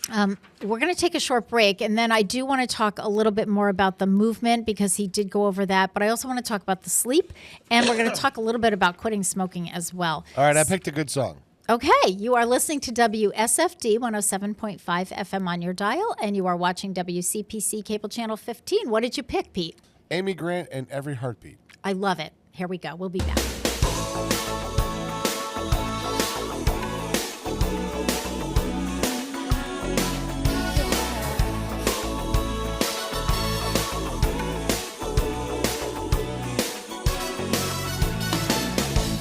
we're going to take a short break, and then I do want to talk a little bit more about the movement because he did go over that, but I also want to talk about the sleep, and we're going to talk a little bit about quitting smoking as well.
All right, I picked a good song.
Okay, you are listening to WSFD 107.5 FM on your dial, and you are watching WCPC Cable Channel 15. What did you pick, Pete?
Amy Grant and Every Heartbeat.
I love it. Here we go. We'll be back.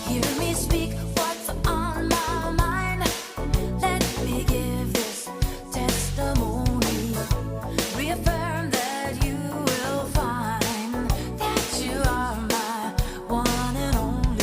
Hear me speak what's on my mind. Let me give this testimony. Reaffirm that you will find that you are my one and only.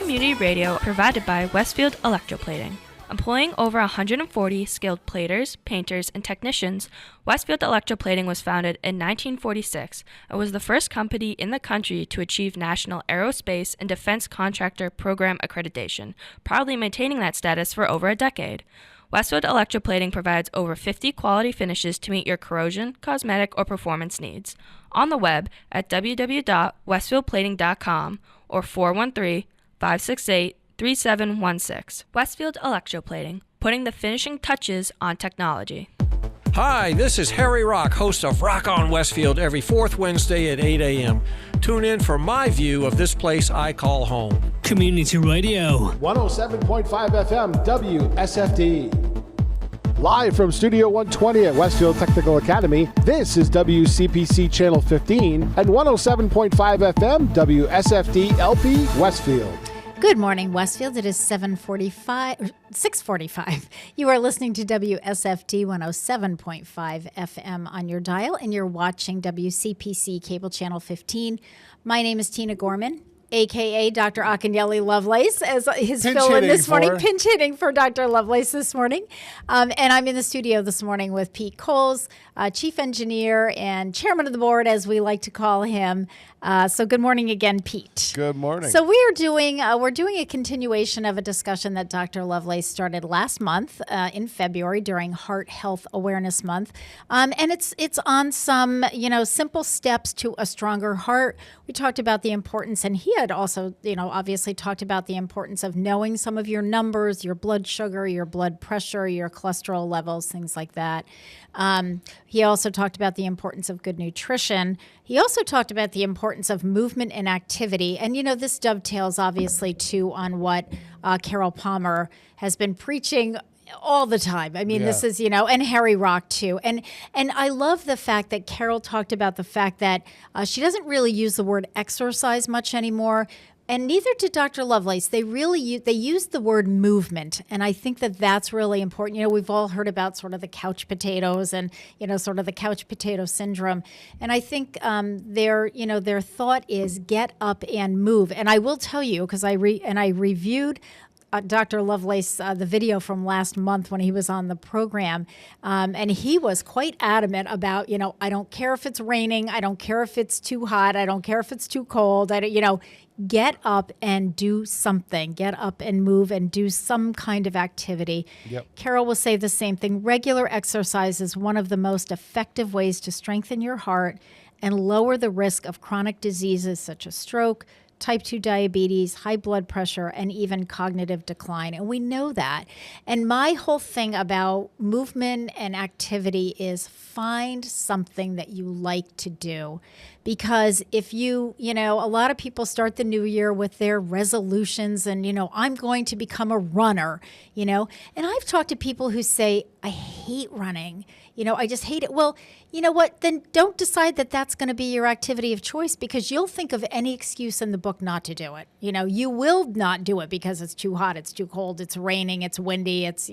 community radio provided by Westfield Electroplating. Employing over 140 skilled platers, painters, and technicians, Westfield Electroplating was founded in 1946 and was the first company in the country to achieve National Aerospace and Defense Contractor Program accreditation, proudly maintaining that status for over a decade. Westfield Electroplating provides over 50 quality finishes to meet your corrosion, cosmetic, or performance needs. On the web at www.westfieldplating.com or 413-568-3716. Westfield Electroplating, putting the finishing touches on technology.
Hi, this is Harry Rock, host of Rock on Westfield every fourth Wednesday at 8 a.m. Tune in for my view of this place I call home.
Community Radio.
107.5 FM WSFD. Live from Studio 120 at Westfield Technical Academy, this is WCPC Channel 15 and 107.5 FM WSFD-LP Westfield.
Good morning, Westfield. It is 6:45. You are listening to WSFD 107.5 FM on your dial, and you're watching WCPC Cable Channel 15. My name is Tina Gorman, a.k.a. Dr. Akanyeli Lovelace, as his fill-in this morning, pinch hitting for Dr. Lovelace this morning. And I'm in the studio this morning with Pete Coles, Chief Engineer and Chairman of the Board, as we like to call him. So good morning again, Pete.
Good morning.
So we're doing a continuation of a discussion that Dr. Lovelace started last month in February during Heart Health Awareness Month, and it's on some simple steps to a stronger heart. We talked about the importance, and he had also obviously talked about the importance of knowing some of your numbers, your blood sugar, your blood pressure, your cholesterol levels, things like that. He also talked about the importance of good nutrition. He also talked about the importance of movement and activity. And, this dovetails obviously too on what Carol Palmer has been preaching all the time. I mean, This is, and Harry Rock too. And I love the fact that Carol talked about the fact that she doesn't really use the word exercise much anymore. And neither did Dr. Lovelace. They used the word movement, and I think that that's really important. We've all heard about sort of the couch potatoes and sort of the couch potato syndrome. And I think their thought is get up and move. And I will tell you, because I reviewed Dr. Lovelace, the video from last month when he was on the program, and he was quite adamant about, I don't care if it's raining, I don't care if it's too hot, I don't care if it's too cold, get up and do something. Get up and move and do some kind of activity. Yep. Carol will say the same thing. Regular exercise is one of the most effective ways to strengthen your heart and lower the risk of chronic diseases such as stroke, type 2 diabetes, high blood pressure, and even cognitive decline. And we know that. And my whole thing about movement and activity is find something that you like to do. Because if a lot of people start the new year with their resolutions and, I'm going to become a runner, and I've talked to people who say, I hate running. I just hate it. Well, you know what? Then don't decide that that's going to be your activity of choice, because you'll think of any excuse in the book not to do it. You will not do it because it's too hot, it's too cold, it's raining, it's windy, it's,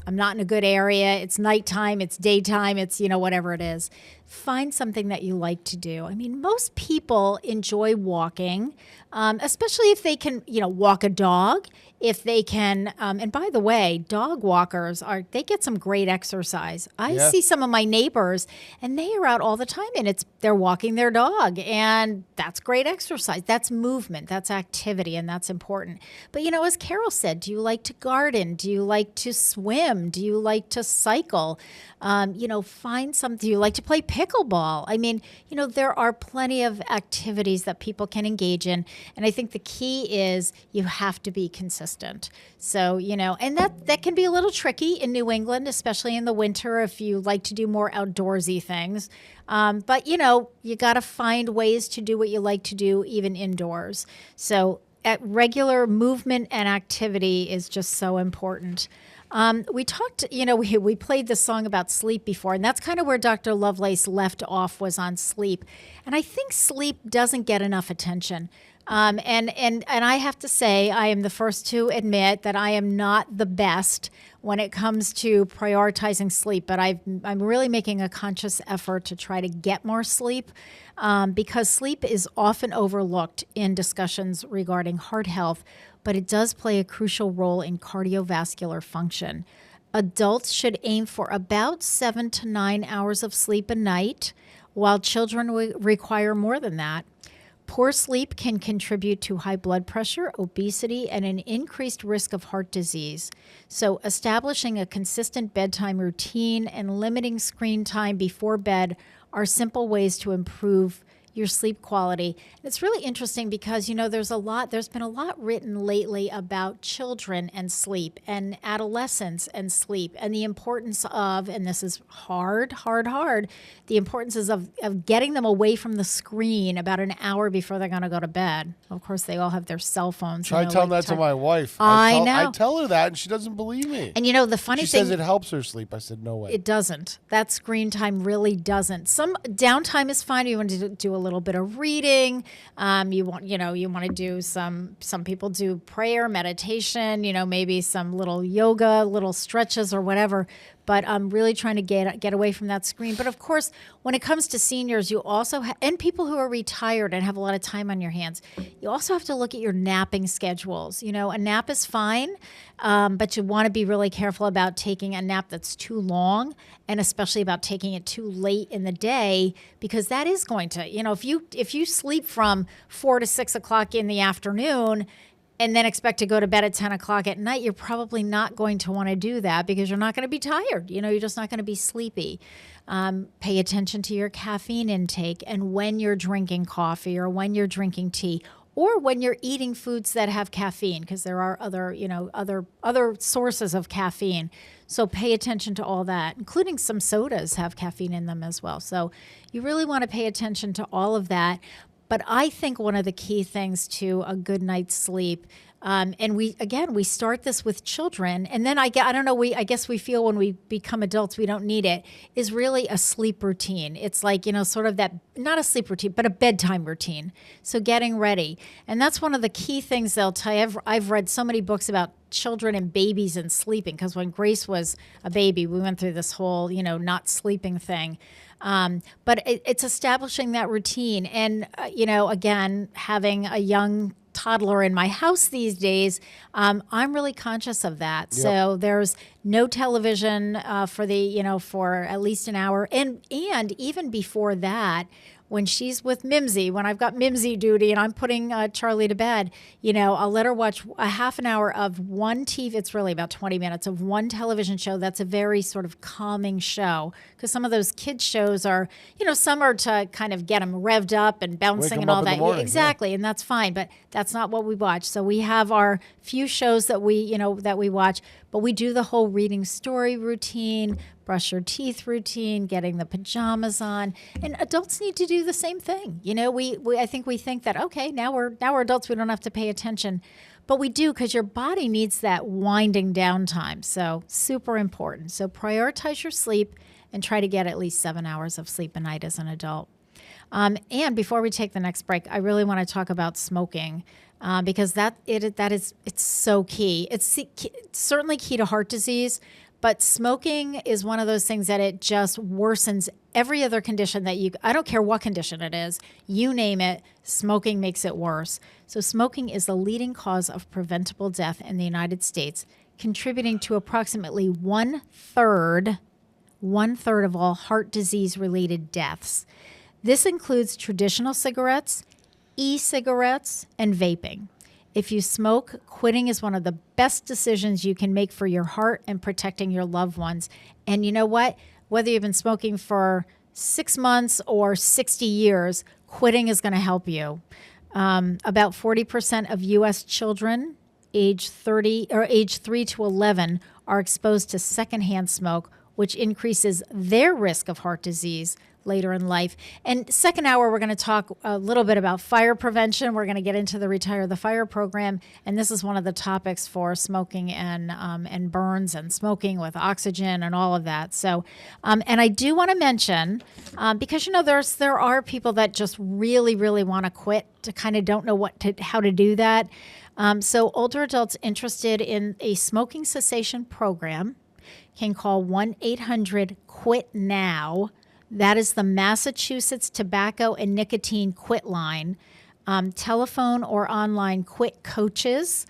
I'm not in a good area, it's nighttime, it's daytime, it's, whatever it is. Find something that you like to do. I mean, most people enjoy walking, especially if they can, walk a dog, if they can, and by the way, dog walkers they get some great exercise. I see some of my neighbors and they are out all the time and they're walking their dog, and that's great exercise. That's movement, that's activity, and that's important. But, as Carol said, do you like to garden? Do you like to swim? Do you like to cycle? Find something. Do you like to play pickleball? I mean, there are plenty of activities that people can engage in. And I think the key is you have to be consistent. So, and that can be a little tricky in New England, especially in the winter if you like to do more outdoorsy things. But, you got to find ways to do what you like to do even indoors. So regular movement and activity is just so important. We talked, we played the song about sleep before, and that's kind of where Dr. Lovelace left off, was on sleep. And I think sleep doesn't get enough attention. And I have to say, I am the first to admit that I am not the best when it comes to prioritizing sleep, but I'm really making a conscious effort to try to get more sleep because sleep is often overlooked in discussions regarding heart health, but it does play a crucial role in cardiovascular function. Adults should aim for about 7 to 9 hours of sleep a night, while children require more than that. Poor sleep can contribute to high blood pressure, obesity, and an increased risk of heart disease. So establishing a consistent bedtime routine and limiting screen time before bed are simple ways to improve your sleep quality. It's really interesting because, there's been a lot written lately about children and sleep and adolescents and sleep and the importance of, and this is hard, the importance is of getting them away from the screen about an hour before they're going to go to bed. Of course, they all have their cell phones.
Try telling that to my wife.
I know.
I tell her that and she doesn't believe me.
And the funny
she
thing.
says it helps her sleep. I said, no way.
It doesn't. That screen time really doesn't. Some downtime is fine. You want to do a little bit of reading. You want to do some people do prayer, meditation, maybe some little yoga, little stretches or whatever. But I'm really trying to get away from that screen. But of course, when it comes to seniors, you also and people who are retired and have a lot of time on your hands, you also have to look at your napping schedules. A nap is fine, but you want to be really careful about taking a nap that's too long, and especially about taking it too late in the day, because that is going to, if you sleep from 4 to 6 o'clock in the afternoon and then expect to go to bed at 10 o'clock at night, you're probably not going to want to do that because you're not going to be tired. You're just not going to be sleepy. Pay attention to your caffeine intake and when you're drinking coffee or when you're drinking tea or when you're eating foods that have caffeine, because there are other sources of caffeine. So pay attention to all that, including some sodas have caffeine in them as well. So you really want to pay attention to all of that. But I think one of the key things to a good night's sleep, and we start this with children, and then I guess we feel when we become adults we don't need it, is really a sleep routine. It's like, sort of that, not a sleep routine, but a bedtime routine. So getting ready. And that's one of the key things they'll tell you. I've read so many books about children and babies and sleeping, because when Grace was a baby, we went through this whole, not sleeping thing. But it's establishing that routine. And, again, having a young toddler in my house these days, I'm really conscious of that. Yep. So there's no television for at least an hour. And even before that, when she's with Mimsy, when I've got Mimsy duty and I'm putting Charlie to bed, I'll let her watch a half an hour of one TV. It's really about 20 minutes of one television show. That's a very sort of calming show, because some of those kids shows are, some are to kind of get them revved up and bouncing and all that.
Morning,
exactly. Yeah. And that's fine, but that's not what we watch. So we have our few shows that we watch, but we do the whole reading story routine, brush your teeth routine, getting the pajamas on, and adults need to do the same thing. I think we think that, okay, now we're adults, we don't have to pay attention, but we do, because your body needs that winding down time. So super important. So prioritize your sleep and try to get at least 7 hours of sleep a night as an adult. And before we take the next break, I really want to talk about smoking. Because it's so key. It's certainly key to heart disease, but smoking is one of those things that it just worsens every other condition I don't care what condition it is, you name it, smoking makes it worse. So smoking is the leading cause of preventable death in the United States, contributing to approximately one third of all heart disease related deaths. This includes traditional cigarettes, e-cigarettes, and vaping. If you smoke, quitting is one of the best decisions you can make for your heart and protecting your loved ones. And you know what? Whether you've been smoking for 6 months or 60 years, quitting is going to help you. About 40% of U.S. children age 3 to 11 are exposed to secondhand smoke, which increases their risk of heart disease later in life. And second hour, we're going to talk a little bit about fire prevention. We're going to get into the Retire the Fire program, and this is one of the topics for smoking and burns and smoking with oxygen and all of that. So, and I do want to mention, because there are people that just really, really want to quit, to kind of don't know how to do that. So older adults interested in a smoking cessation program can call 1-800-QUIT-NOW. That is the Massachusetts Tobacco and Nicotine Quit Line. Telephone or online quit coaches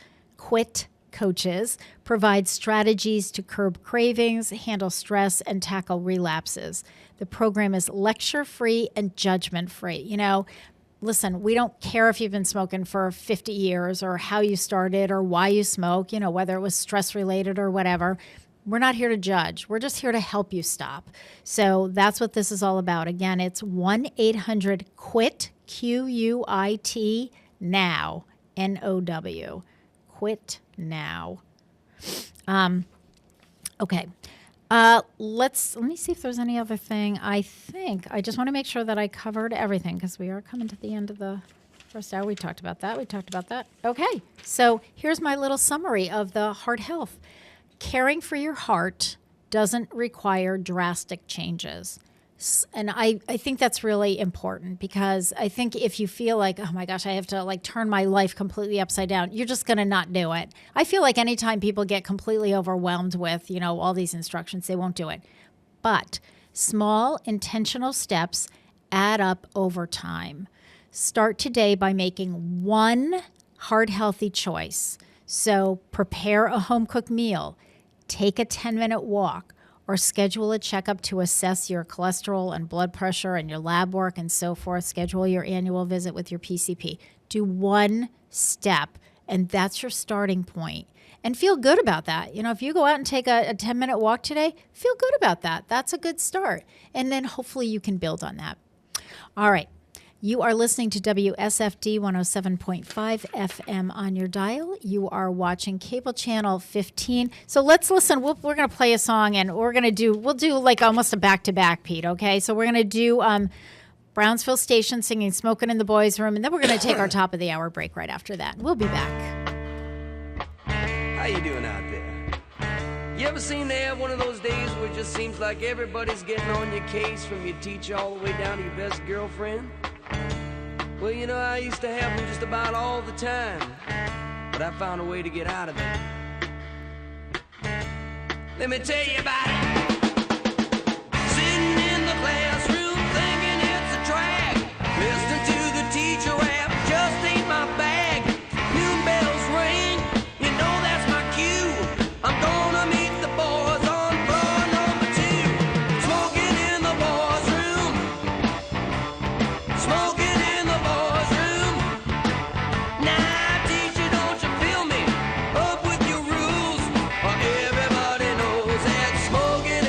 provide strategies to curb cravings, handle stress, and tackle relapses. The program is lecture-free and judgment-free. Listen, we don't care if you've been smoking for 50 years or how you started or why you smoke, whether it was stress-related or whatever. We're not here to judge. We're just here to help you stop. So that's what this is all about. Again, it's 1-800-QUIT, Q-U-I-T, NOW, N-O-W. Quit now. Okay. Let me see if there's any other thing. I just want to make sure that I covered everything because we are coming to the end of the first hour. We talked about that. Okay. So here's my little summary of the heart health. Caring for your heart doesn't require drastic changes. And I think that's really important because I think if you feel like, oh my gosh, I have to turn my life completely upside down, you're just going to not do it. I feel like anytime people get completely overwhelmed with, all these instructions, they won't do it. But small intentional steps add up over time. Start today by making one heart healthy choice. So prepare a home cooked meal. Take a 10-minute walk or schedule a checkup to assess your cholesterol and blood pressure and your lab work and so forth. Schedule your annual visit with your PCP. Do one step, and that's your starting point. And feel good about that. If you go out and take a 10-minute walk today, feel good about that. That's a good start. And then hopefully you can build on that. All right. You are listening to WSFD 107.5 FM on your dial. You are watching cable channel 15. So let's listen. We're going to play a song, and we'll do almost a back-to-back, Pete, okay? So we're going to do Brownsville Station singing Smoking in the Boys' Room, and then we're going to take our top of the hour break right after that. We'll be back.
How you doing out there? You ever seem to have one of those days where it just seems like everybody's getting on your case, from your teacher all the way down to your best girlfriend? Well, I used to have them just about all the time, but I found a way to get out of it. Let me tell you about it. Sitting in the classroom thinking it's a drag, listening to the teacher rap just ain't my bag. Noon bells ring, that's my cue. I'm gonna meet the boys on floor number 2. Smoking in the boys' room. Smoking. Smoking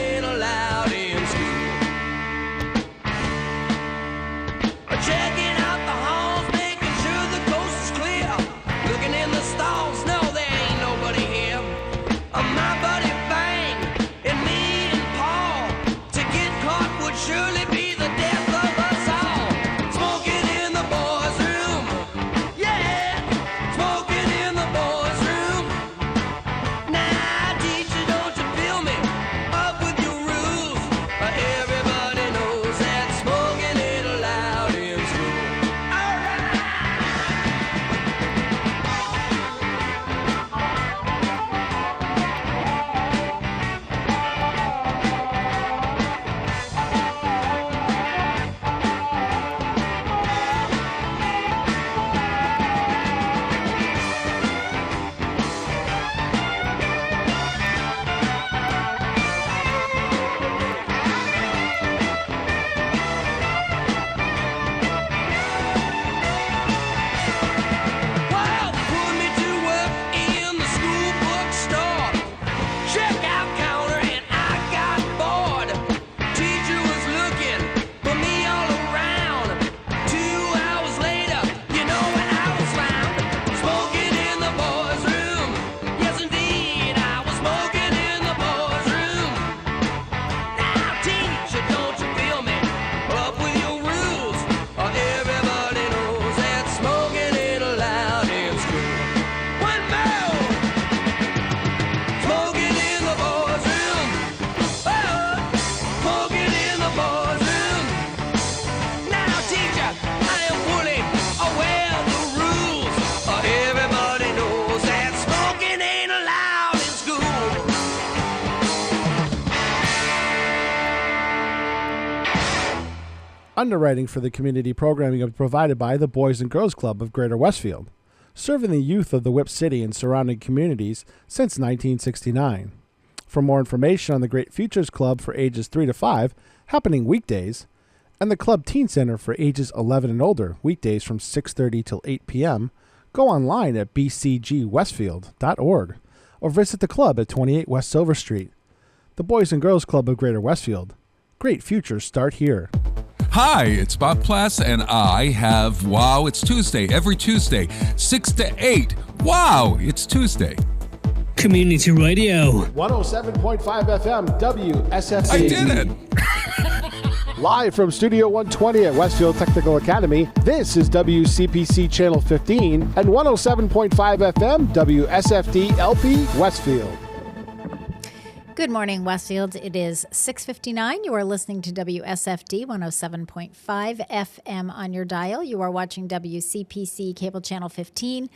Underwriting for the community programming is provided by the Boys and Girls Club of Greater Westfield, serving the youth of the Whip City and surrounding communities since 1969. For more information on the Great Futures Club for ages 3 to 5, happening weekdays, and the Club Teen Center for ages 11 and older, weekdays from 6:30 till 8 p.m., go online at bcgwestfield.org or visit the club at 28 West Silver Street. The Boys and Girls Club of Greater Westfield. Great futures start here.
Hi, it's Bob Plass, and I have Wow, It's Tuesday, every Tuesday, 6 to 8. Wow, it's Tuesday.
Community Radio.
107.5 FM WSFD.
I did it!
Live from Studio 120 at Westfield Technical Academy, this is WCPC Channel 15 and 107.5 FM WSFD-LP Westfield.
Good morning, Westfield. It is 6:59. You are listening to WSFD 107.5 FM on your dial. You are watching WCPC Cable Channel 15.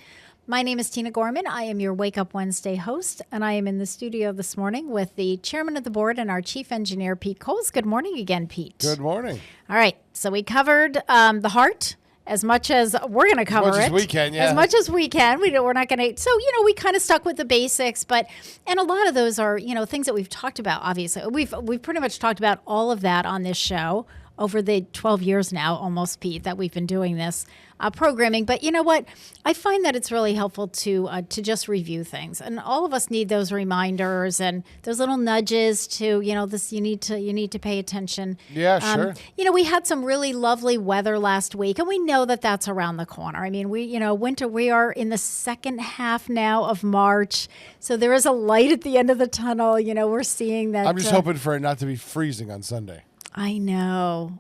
My name is Tina Gorman. I am your Wake Up Wednesday host, and I am in the studio this morning with the chairman of the board and our chief engineer, Pete Coles. Good morning again, Pete.
Good morning.
All right. So we covered the heart. As much as we're going to cover
As much
it.
as we can, yeah.
As much as we can. We're not going to. So, we kind of stuck with the basics, and a lot of those are, things that we've talked about, obviously. We've pretty much talked about all of that on this show over the 12 years now, almost, Pete, that we've been doing this programming. But you know what? I find that it's really helpful to just review things. And all of us need those reminders and those little nudges to, this, you need to pay attention.
Yeah, sure.
We had some really lovely weather last week, and we know that that's around the corner. I mean, winter, we are in the second half now of March. So there is a light at the end of the tunnel. We're seeing that.
I'm just hoping for it not to be freezing on Sunday.
I know.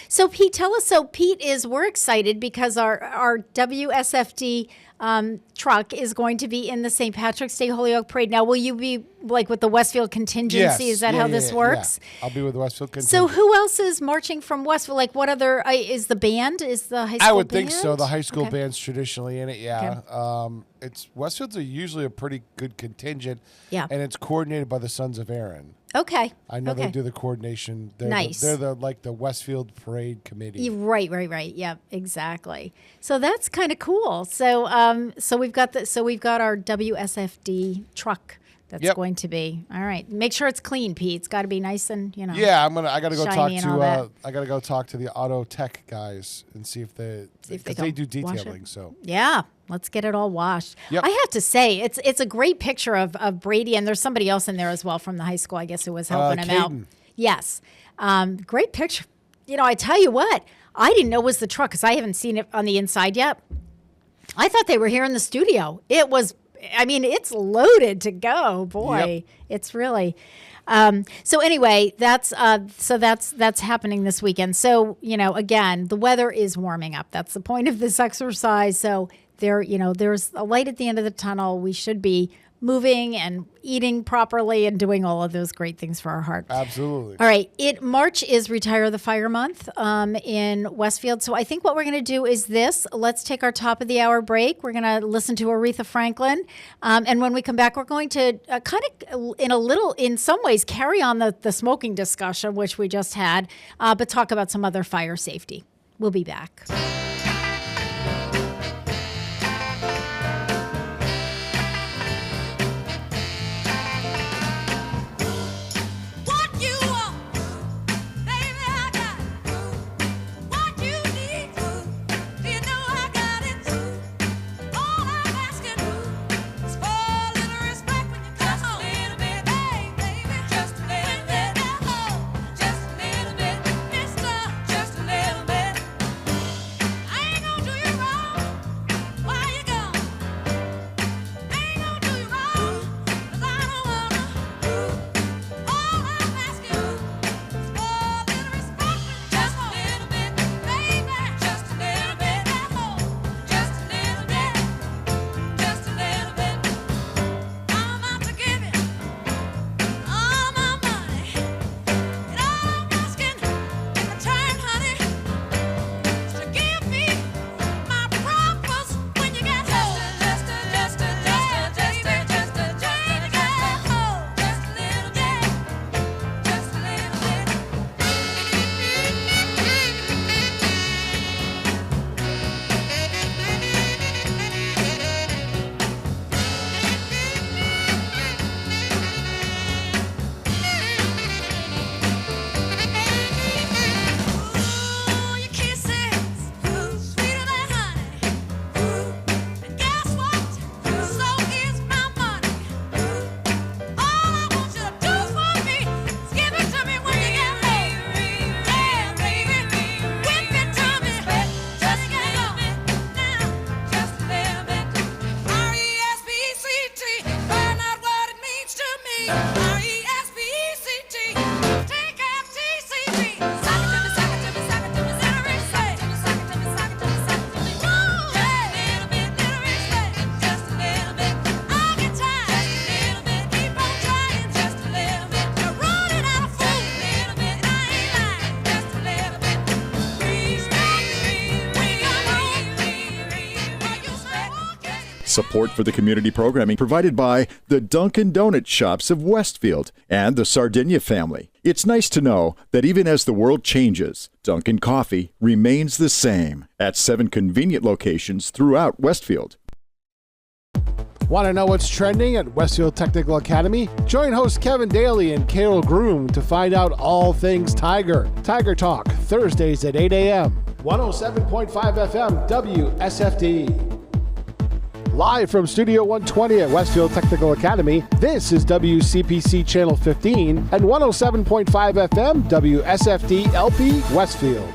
So Pete, tell us. So Pete we're excited because our WSFD truck is going to be in the St. Patrick's Day Holyoke Parade. Now, will you be like with the Westfield contingency?
Yes.
Is that how this works?
Yeah. I'll be with the Westfield contingency.
So who else is marching from Westfield? Like what other, is the band? Is the high school band?
I would think so. The high school
Okay.
band's traditionally in it, yeah.
Okay.
Westfield's usually a pretty good contingent.
Yeah.
And it's coordinated by the Sons of Aaron.
Okay.
I know
Okay.
they do the coordination. They're
Nice.
They're the Westfield Parade Committee.
Right. Yeah, exactly. So that's kind of cool. So we've got our WSFD truck that's
Yep.
going to be all right. Make sure it's clean, Pete. It's got to be nice and
Yeah, I gotta go talk
shiny and all that.
to I gotta go talk to the auto tech guys and see if they do
can wash it.
detailing. So
Yeah, let's get it all washed.
Yep.
I have to say, it's a great picture of Brady, and there's somebody else in there as well from the high school, I guess, who was helping him out.
Caden.
Yes, great picture. I tell you what, I didn't know it was the truck because I haven't seen it on the inside yet. I thought they were here in the studio. It was. I mean, it's loaded to go. Boy, It's really. So anyway, that's happening this weekend. So again, the weather is warming up. That's the point of this exercise. So there's a light at the end of the tunnel. We should be moving and eating properly and doing all of those great things for our heart.
Absolutely.
All right. March is Retire the Fire Month in Westfield. So I think what we're going to do is this. Let's take our top of the hour break. We're going to listen to Aretha Franklin. And when we come back, we're going to kind of in some ways, carry on the smoking discussion, which we just had, but talk about some other fire safety. We'll be back.
Support for the community programming provided by the Dunkin' Donuts shops of Westfield and the Sardinia family. It's nice to know that even as the world changes, Dunkin' Coffee remains the same at 7 convenient locations throughout Westfield.
Want to know what's trending at Westfield Technical Academy? Join host Kevin Daly and Carol Groom to find out all things Tiger. Tiger Talk, Thursdays at 8 a.m. 107.5 FM WSFD. Live from Studio 120 at Westfield Technical Academy, this is WCPC Channel 15 and 107.5 FM WSFD-LP Westfield.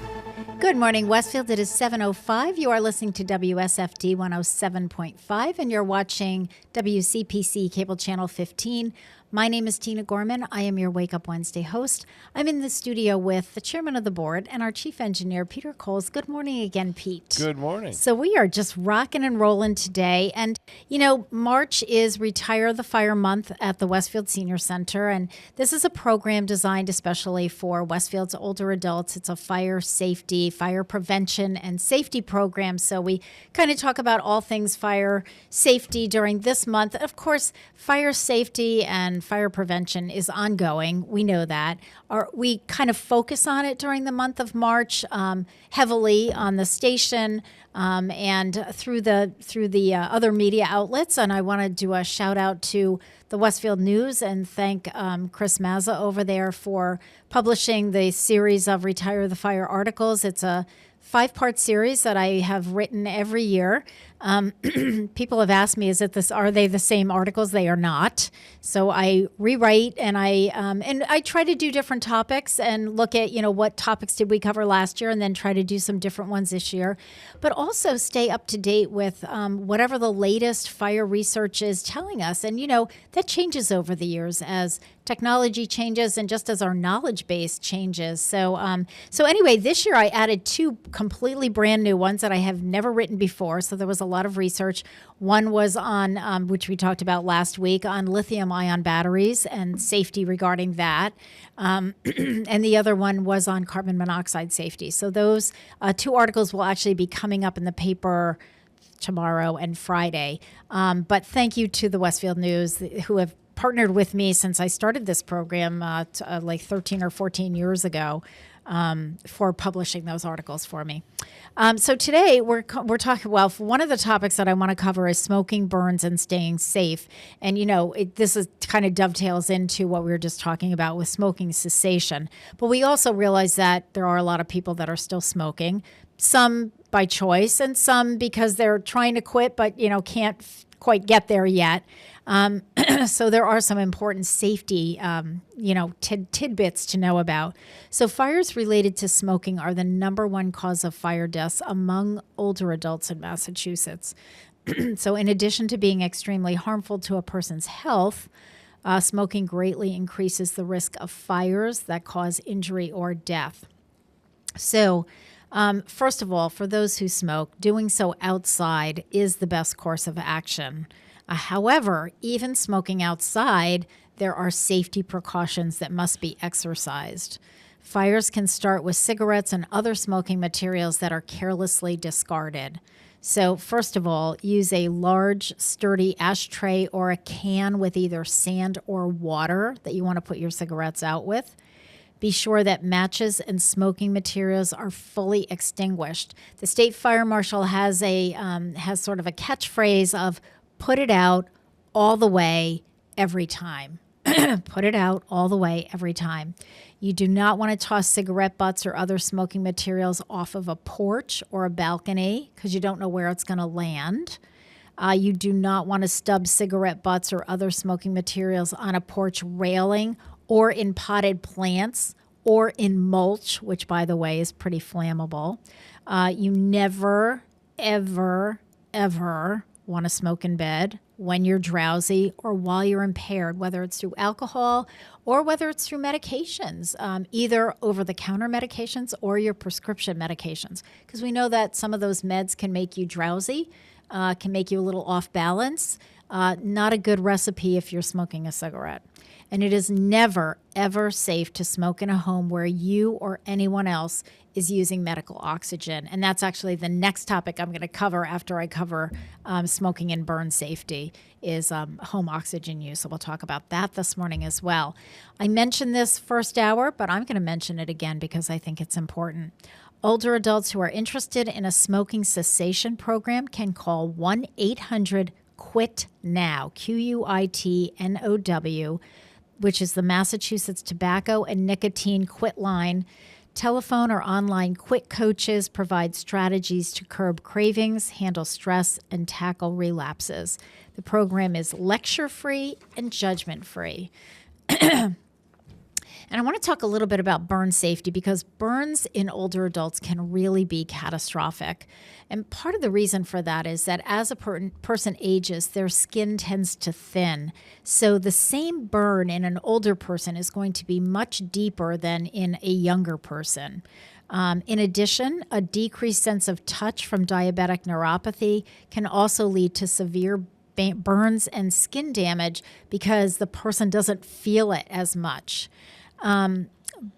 Good morning, Westfield. It is 7:05. You are listening to WSFD 107.5, and you're watching WCPC Cable Channel 15. My name is Tina Gorman. I am your Wake Up Wednesday host. I'm in the studio with the chairman of the board and our chief engineer, Peter Coles. Good morning again, Pete.
Good morning.
So we are just rocking and rolling today. And, you know, March is Retire the Fire Month at the Westfield Senior Center. And this is a program designed especially for Westfield's older adults. It's a fire safety, fire prevention, and safety program. So we kind of talk about all things fire safety during this month. Of course, fire safety and fire prevention is ongoing. We know that. We kind of focus on it during the month of March heavily on the station and through the other media outlets. And I want to do a shout out to the Westfield News and thank Chris Mazza over there for publishing the series of Retire the Fire articles. It's a 5-part series that I have written every year. People have asked me, are they the same articles? They are not. So I rewrite and I try to do different topics and look at, what topics did we cover last year and then try to do some different ones this year, but also stay up to date with whatever the latest fire research is telling us. And, that changes over the years as technology changes and just as our knowledge base changes. So anyway, this year I added 2 completely brand new ones that I have never written before. So there was a lot of research. One was on, which we talked about last week, on lithium-ion batteries and safety regarding that. And the other one was on carbon monoxide safety. So those 2 articles will actually be coming up in the paper tomorrow and Friday. But thank you to the Westfield News who have partnered with me since I started this program like 13 or 14 years ago for publishing those articles for me. So today we're talking, one of the topics that I want to cover is smoking, burns, and staying safe. And, this is kind of dovetails into what we were just talking about with smoking cessation. But we also realize that there are a lot of people that are still smoking, some by choice and some because they're trying to quit but, can't quite get there yet. So there are some important safety, tidbits to know about. So fires related to smoking are the #1 cause of fire deaths among older adults in Massachusetts. So in addition to being extremely harmful to a person's health, smoking greatly increases the risk of fires that cause injury or death. So first of all, for those who smoke, doing so outside is the best course of action. However, even smoking outside, there are safety precautions that must be exercised. Fires can start with cigarettes and other smoking materials that are carelessly discarded. So first of all, use a large, sturdy ashtray or a can with either sand or water that you want to put your cigarettes out with. Be sure that matches and smoking materials are fully extinguished. The state fire marshal has sort of a catchphrase of put it out all the way every time. Put it out all the way every time. You do not want to toss cigarette butts or other smoking materials off of a porch or a balcony because you don't know where it's going to land. You do not want to stub cigarette butts or other smoking materials on a porch railing or in potted plants or in mulch, which, by the way, is pretty flammable. You never, ever, ever want to smoke in bed when you're drowsy or while you're impaired, whether it's through alcohol or whether it's through medications, either over-the-counter medications or your prescription medications, because we know that some of those meds can make you drowsy, can make you a little off balance. Not a good recipe if you're smoking a cigarette. And it is never, ever safe to smoke in a home where you or anyone else is using medical oxygen. And that's actually the next topic I'm going to cover after I cover smoking and burn safety is home oxygen use. So we'll talk about that this morning as well. I mentioned this first hour, but I'm going to mention it again because I think it's important. Older adults who are interested in a smoking cessation program can call 1-800-QUIT-NOW, QUITNOW, which is the Massachusetts Tobacco and Nicotine Quit Line. Telephone or online quit coaches provide strategies to curb cravings, handle stress, and tackle relapses. The program is lecture-free and judgment-free. And I want to talk a little bit about burn safety because burns in older adults can really be catastrophic. And part of the reason for that is that as a person ages, their skin tends to thin. So the same burn in an older person is going to be much deeper than in a younger person. In addition, a decreased sense of touch from diabetic neuropathy can also lead to severe burns and skin damage because the person doesn't feel it as much.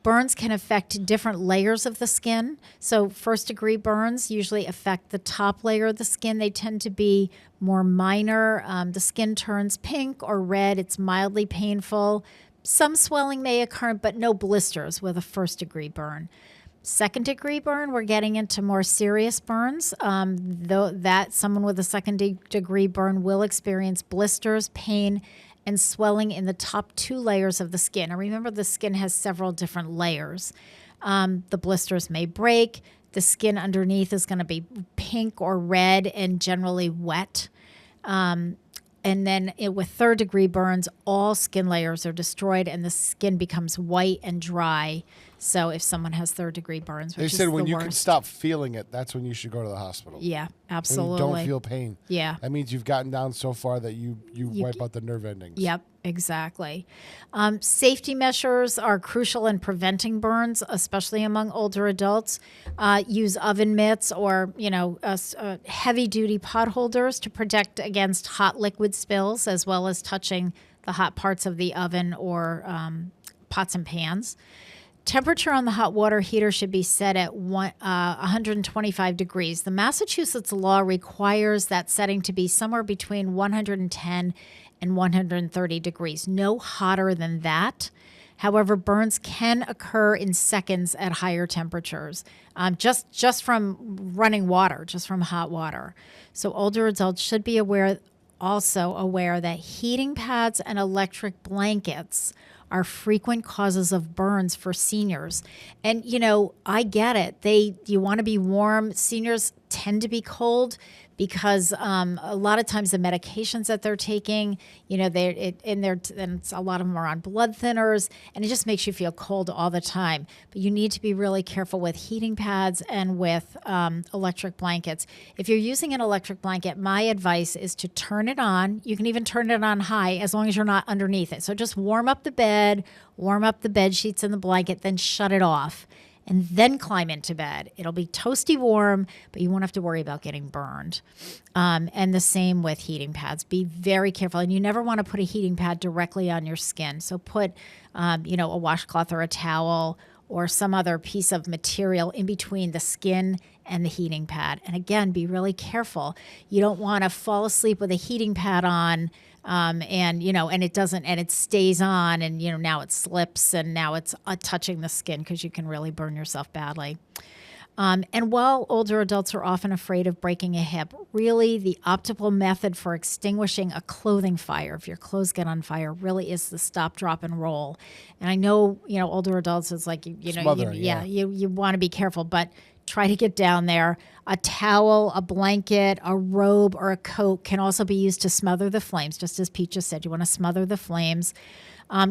Burns can affect different layers of the skin. So first-degree burns usually affect the top layer of the skin. They tend to be more minor. The skin turns pink or red. It's mildly painful. Some swelling may occur, but no blisters with a first-degree burn. Second-degree burn, we're getting into more serious burns. Though that someone with a second-degree burn will experience blisters, pain, and swelling in the top 2 layers of the skin. And remember, the skin has several different layers. The blisters may break. The skin underneath is going to be pink or red and generally wet. And then with third-degree burns, all skin layers are destroyed and the skin becomes white and dry. So if someone has third-degree burns, which
they said
is
when
the
you
worst.
can stop feeling it, that's when you should go to the hospital.
Yeah, absolutely.
When you don't feel pain.
Yeah.
That means you've gotten down so far that you wipe out the nerve endings.
Yep, exactly. Safety measures are crucial in preventing burns, especially among older adults. Use oven mitts or, heavy-duty pot holders to protect against hot liquid spills, as well as touching the hot parts of the oven or pots and pans. Temperature on the hot water heater should be set at 125 degrees. The Massachusetts law requires that setting to be somewhere between 110 and 130 degrees, no hotter than that. However, burns can occur in seconds at higher temperatures, just from running water, just from hot water. So older adults should be also aware that heating pads and electric blankets are frequent causes of burns for seniors. And, I get it. You want to be warm. Seniors tend to be cold because a lot of times the medications that they're taking, and a lot of them are on blood thinners, and it just makes you feel cold all the time. But you need to be really careful with heating pads and with electric blankets. If you're using an electric blanket, my advice is to turn it on. You can even turn it on high as long as you're not underneath it. So just warm up the bed, warm up the bed sheets and the blanket, then shut it off. And then climb into bed. It'll be toasty warm, but you won't have to worry about getting burned. And the same with heating pads. Be very careful. And you never want to put a heating pad directly on your skin. So put, a washcloth or a towel or some other piece of material in between the skin and the heating pad. And again, be really careful. You don't want to fall asleep with a heating pad on and it stays on and, now it slips and now it's touching the skin because you can really burn yourself badly. And while older adults are often afraid of breaking a hip, really the optimal method for extinguishing a clothing fire, if your clothes get on fire, really is the stop, drop, and roll. And I know, older adults, it's like, you want to be careful, but try to get down there. A towel, a blanket, a robe, or a coat can also be used to smother the flames, just as Pete just said. You want to smother the flames.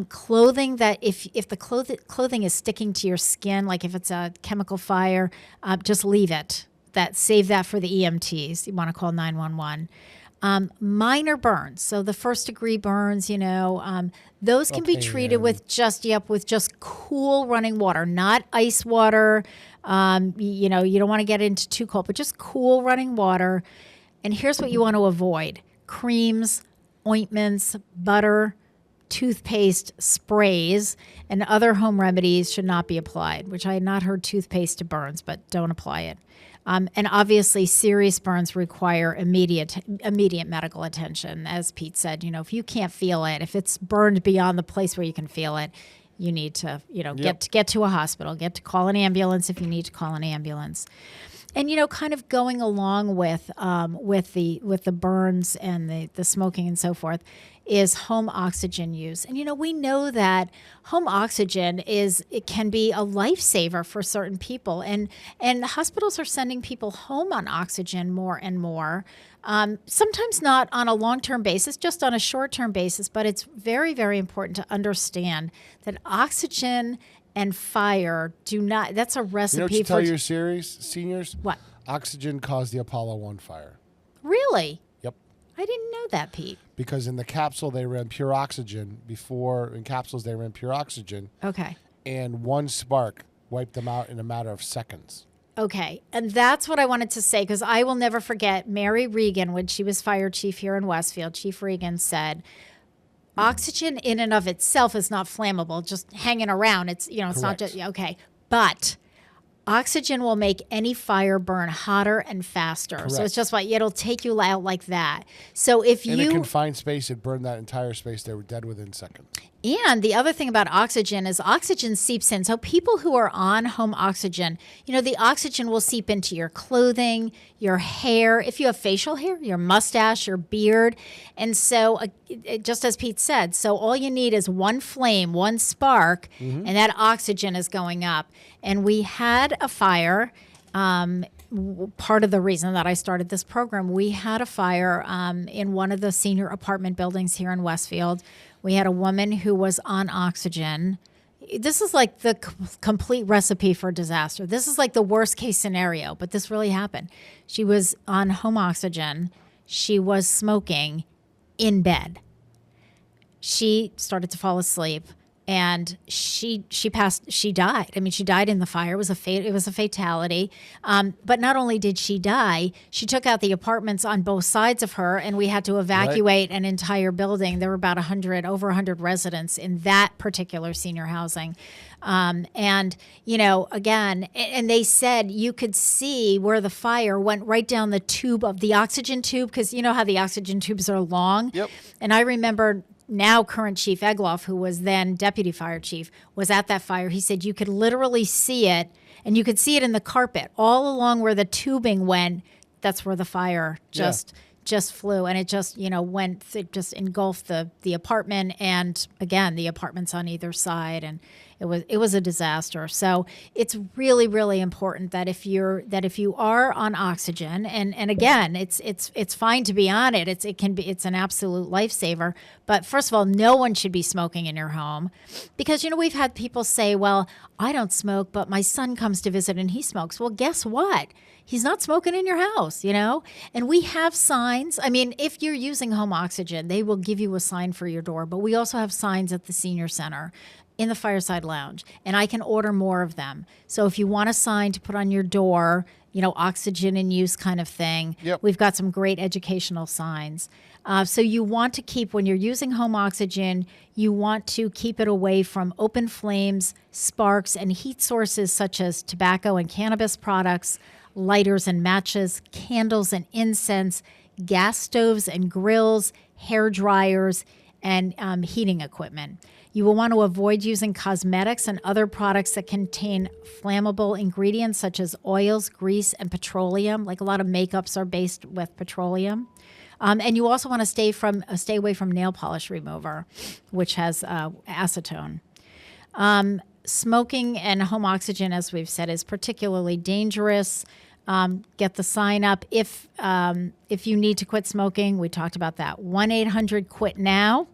Clothing that if the clothing is sticking to your skin, like if it's a chemical fire, just leave it. Save that for the EMTs. You want to call 911. Minor burns, so the first-degree burns, those can be treated with just cool running water, not ice water. You don't want to get into too cold, but just cool running water. And here's what you want to avoid: creams, ointments, butter, toothpaste, sprays, and other home remedies should not be applied, which I had not heard toothpaste to burns, but don't apply it. And obviously, serious burns require immediate medical attention. As Pete said, if you can't feel it, if it's burned beyond the place where you can feel it, you need to, get to a hospital, call an ambulance if you need to call an ambulance. And kind of going along with the burns and the smoking and so forth is home oxygen use. And we know that home oxygen can be a lifesaver for certain people, and hospitals are sending people home on oxygen more and more. Sometimes not on a long-term basis, just on a short-term basis, but it's very, very important to understand that oxygen and fire that's a recipe.
You know what you tell your seniors?
What?
Oxygen caused the Apollo 1 fire.
Really?
Yep.
I didn't know that, Pete.
Because in the capsule they ran pure oxygen. In capsules they ran pure oxygen.
Okay.
And one spark wiped them out in a matter of seconds.
Okay. And that's what I wanted to say, because I will never forget Mary Regan, when she was fire chief here in Westfield. Chief Regan said, oxygen in and of itself is not flammable, just hanging around. It's, it's not just, okay. But oxygen will make any fire burn hotter and faster.
Correct.
So it's just it'll take you out like that. So if
in a confined space, it burned that entire space. They were dead within seconds.
And the other thing about oxygen is oxygen seeps in. So people who are on home oxygen, the oxygen will seep into your clothing, your hair, if you have facial hair, your mustache, your beard. And so just as Pete said, so all you need is one flame, one spark, and that oxygen is going up. And we had a fire. Part of the reason that I started this program, we had a fire in one of the senior apartment buildings here in Westfield. We had a woman who was on oxygen. This is like the complete recipe for disaster. This is like the worst case scenario, but this really happened. She was on home oxygen. She was smoking in bed. She started to fall asleep. And she died. I mean, she died in the fire. It was a fatality. But not only did she die, she took out the apartments on both sides of her, and we had to evacuate an entire building. There were about over 100 residents in that particular senior housing. And they said you could see where the fire went right down the tube of the oxygen tube, because you know how the oxygen tubes are long.
Yep.
And I remember now current Chief Egloff, who was then deputy fire chief, was at that fire. He said you could literally see it, and you could see it in the carpet all along where the tubing went. That's where the fire just flew, and it just it just engulfed the apartment, and again the apartments on either side, and it was a disaster. So it's really, really important that if you are on oxygen, and again it's fine to be on it. It's an absolute lifesaver. But first of all, no one should be smoking in your home, because we've had people say, well, I don't smoke, but my son comes to visit and he smokes. Well, guess what? He's not smoking in your house, And we have signs. I mean, if you're using home oxygen, they will give you a sign for your door. But we also have signs at the senior center, in the Fireside Lounge, and I can order more of them. So if you want a sign to put on your door, oxygen in use kind of thing, we've got some great educational signs. So you want to keep, when you're using home oxygen, you want to keep it away from open flames, sparks, and heat sources such as tobacco and cannabis products, lighters and matches, candles and incense, gas stoves and grills, hair dryers, and heating equipment. You will want to avoid using cosmetics and other products that contain flammable ingredients such as oils, grease, and petroleum. Like a lot of makeups are based with petroleum. And you also want to stay away from nail polish remover, which has acetone. Smoking and home oxygen, as we've said, is particularly dangerous. Get the sign up. If you need to quit smoking, we talked about that. 1-800-QUIT-NOW.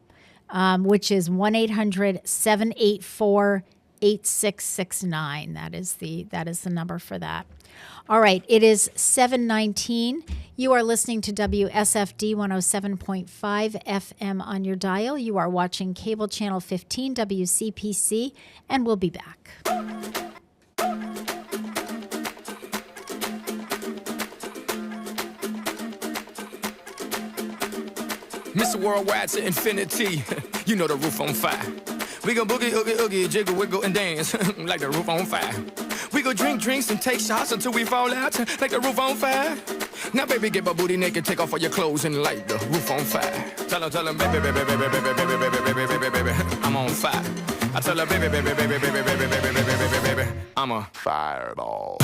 Which is 1-800-784-8669. That is the number for that. All right, it is 7:19. You are listening to WSFD 107.5 FM on your dial. You are watching cable channel 15 WCPC, and we'll be back.
Mr. Worldwide to infinity. You know the roof on fire. We go boogie, oogie, oogie, jiggle, wiggle, and dance like the roof on fire. We go drink drinks and take shots until we fall out like the roof on fire. Now, baby, get my booty naked, take off all your clothes and light the roof on fire. Tell her, baby, baby, baby, baby, baby, baby, baby, baby, baby, baby, I'm on fire. I tell her, baby, baby, baby, baby, baby, baby, baby, baby, baby, I'm a fireball.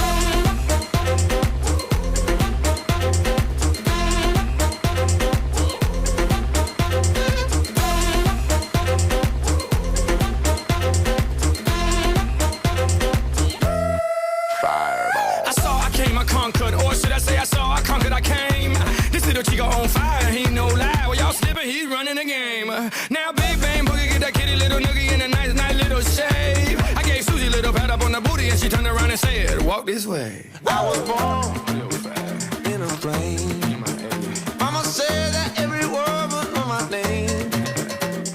Conquered, or should I say I saw, I conquered, I came. This little chico on fire, he ain't no lie. Well, y'all slipping, he's running the game. Now, big bang boogie, get that kitty little noogie in a nice, nice little shave. I gave Susie a little pat up on the booty, and she turned around and said, walk this way. I was born in a plane. Mama said that every word was on my name.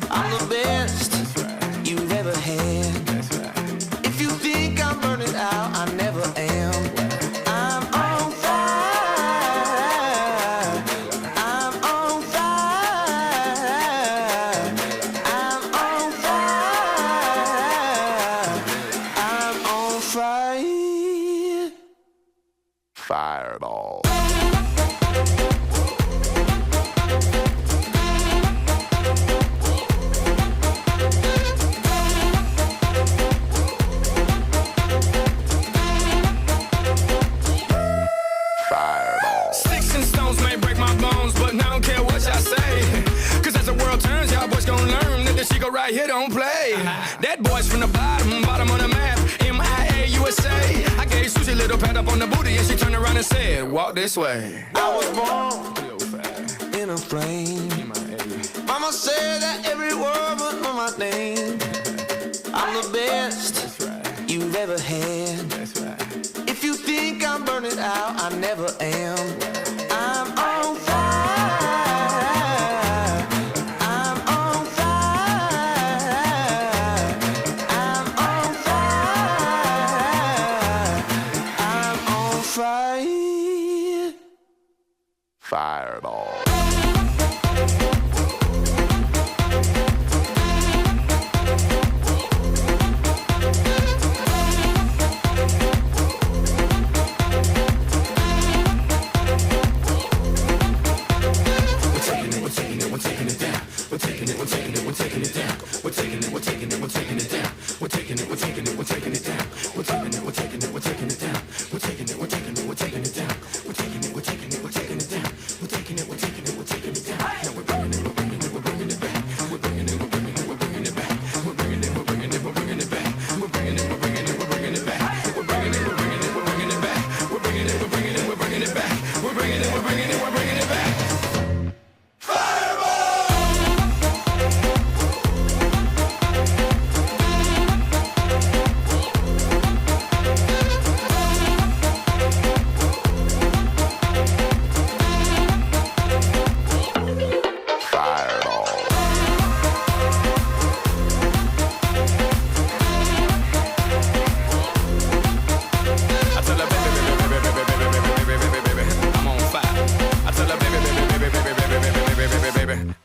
I'm the best you've ever had. If you think I'm burning out, I never am. Fireball. Sticks and stones may break my bones, but I don't care what y'all say. Cause as the world turns, y'all boys gon' learn that the Chico right here don't play. That boy's from the bottom of the map, MIA, USA. I gave Susie a little pat up on the booty and she turned around and said, walk this way. I was born in a plane. Mama said that every word was on my name. I'm the best you've ever had. If you think I'm burning out, I never am. I'm on fire. I'm on fire. I'm on fire. I'm on fire. Fireball.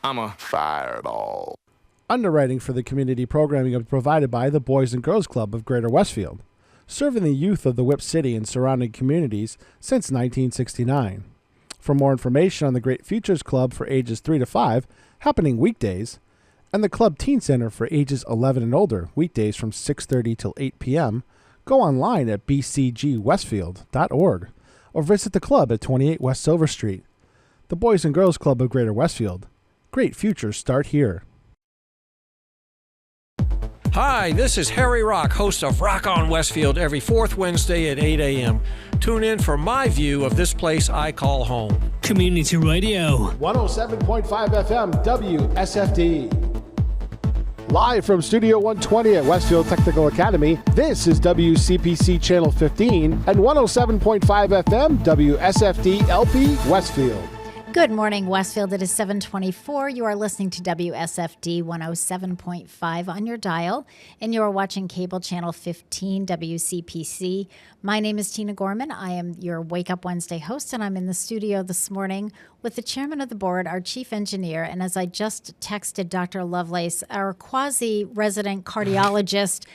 I'm a fireball.
Underwriting for the community programming is provided by the Boys and Girls Club of Greater Westfield, serving the youth of the Whip City and surrounding communities since 1969. For more information on the Great Futures Club for ages 3 to 5, happening weekdays, and the Club Teen Center for ages 11 and older, weekdays from 6:30 till 8 p.m., go online at bcgwestfield.org or visit the club at 28 West Silver Street. The Boys and Girls Club of Greater Westfield. Great futures start here.
Hi, this is Harry Rock, host of Rock on Westfield every fourth Wednesday at 8 a.m. Tune in for my view of this place I call home.
Community Radio.
107.5 FM WSFD. Live from Studio 120 at Westfield Technical Academy, this is WCPC Channel 15 and 107.5 FM WSFD-LP Westfield.
Good morning, Westfield. It is 7:24. You are listening to WSFD 107.5 on your dial, and you are watching cable channel 15 WCPC. My name is Tina Gorman. I am your Wake Up Wednesday host, and I'm in the studio this morning with the chairman of the board, our chief engineer, and as I just texted Dr. Lovelace, our quasi-resident cardiologist,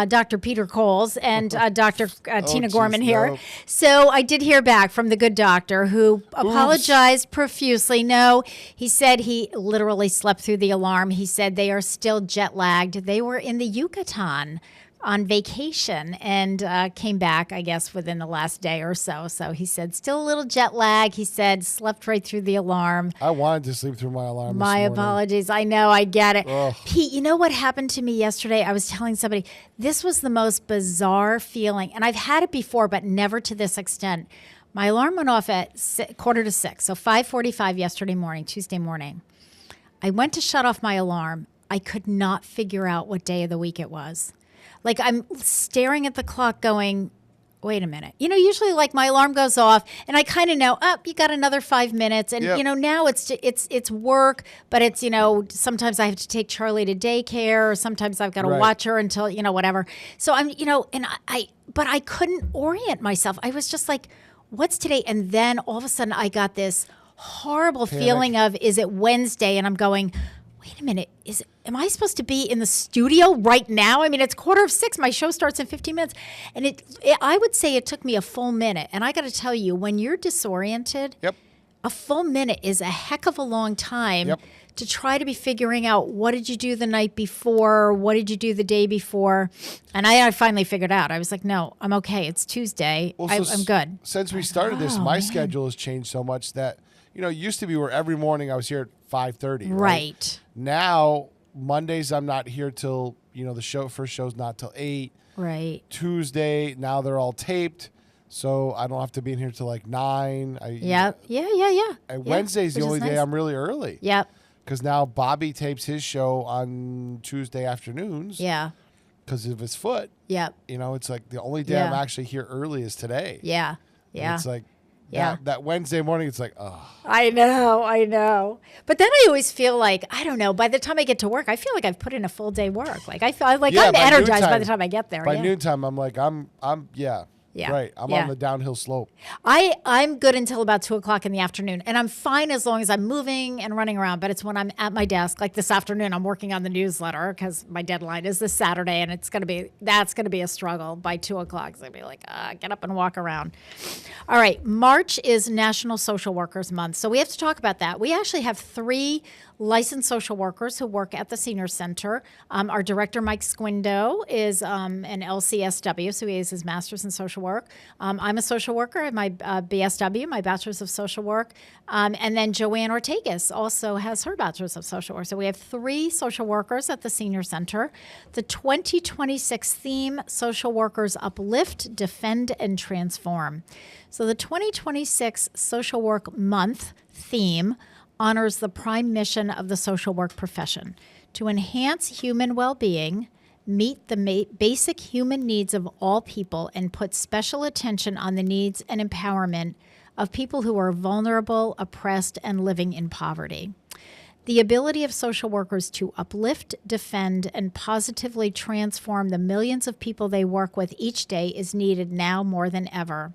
Dr. Peter Coles, and Dr. Tina Gorman here.
no.
So I did hear back from the good doctor who apologized profusely. No, he said he literally slept through the alarm. He said they are still jet lagged. They were in the Yucatan on vacation and came back, I guess, within the last day or so. So he said, still a little jet lag. He said, slept right through the alarm.
I wanted to sleep through my alarm.
My
this morning.
apologies. I know, I get it.
Ugh.
Pete, you know what happened to me yesterday? I was telling somebody, this was the most bizarre feeling. And I've had it before, but never to this extent. My alarm went off at 5:45, so 5:45 yesterday morning, Tuesday morning. I went to shut off my alarm. I could not figure out what day of the week it was. Like, I'm staring at the clock going, wait a minute. You know, usually like my alarm goes off and I kind of know, you got another 5 minutes. And,
Yep.
you know, now it's work, but it's, you know, sometimes I have to take Charlie to daycare or sometimes I've got to
Right.
watch her until, you know, whatever. So I'm, you know, and but I couldn't orient myself. I was just like, what's today? And then all of a sudden I got this horrible feeling of, is it Wednesday? And I'm going, wait a minute, am I supposed to be in the studio right now? I mean, it's 5:45. My show starts in 15 minutes. And I would say it took me a full minute. And I got to tell you, when you're disoriented,
Yep.
a full minute is a heck of a long time
Yep.
to try to be figuring out, what did you do the night before? What did you do the day before? And I finally figured out. I was like, no, I'm okay. It's Tuesday.
Well,
I'm good.
Since we started this, my schedule has changed so much that, you know, it used to be where every morning I was here at 5:30.
Right.
Now, Mondays I'm not here till, you know, first show's not till 8.
Right.
Tuesday, now they're all taped, so I don't have to be in here till like 9.
Yep. Yeah.
And Wednesday's the
which is
only day
nice.
I'm really early.
Yep.
Because now Bobby tapes his show on Tuesday afternoons.
Yeah.
Because of his foot.
Yep.
You know, it's like the only day I'm
Yeah.
actually here early is today.
Yeah.
And
Yeah.
it's like
Yeah.
that Wednesday morning, it's like, oh.
I know. But then I always feel like, I don't know, by the time I get to work, I feel like I've put in a full day work. Like I feel like
Yeah,
I'm
by
energized by
noontime-
the time I get there.
By
yeah.
noontime, I'm like, I'm right. I'm
Yeah.
on the downhill slope.
I'm good until about 2:00 in the afternoon, and I'm fine as long as I'm moving and running around. But it's when I'm at my desk, like this afternoon, I'm working on the newsletter because my deadline is this Saturday, and that's going to be a struggle by 2:00. So I'll be like, get up and walk around. All right, March is National Social Workers Month, so we have to talk about that. We actually have 3 licensed social workers who work at the Senior Center. Our director, Mike Squindo, is an LCSW, so he has his master's in social work. I'm a social worker. I have my BSW, my bachelor's of social work. And then Joanne Ortegas also has her bachelor's of social work. So we have 3 social workers at the Senior Center. The 2026 theme, Social Workers Uplift, Defend, and Transform. So the 2026 Social Work Month theme honors the prime mission of the social work profession: to enhance human well-being, meet the basic human needs of all people, and put special attention on the needs and empowerment of people who are vulnerable, oppressed, and living in poverty. The ability of social workers to uplift, defend, and positively transform the millions of people they work with each day is needed now more than ever.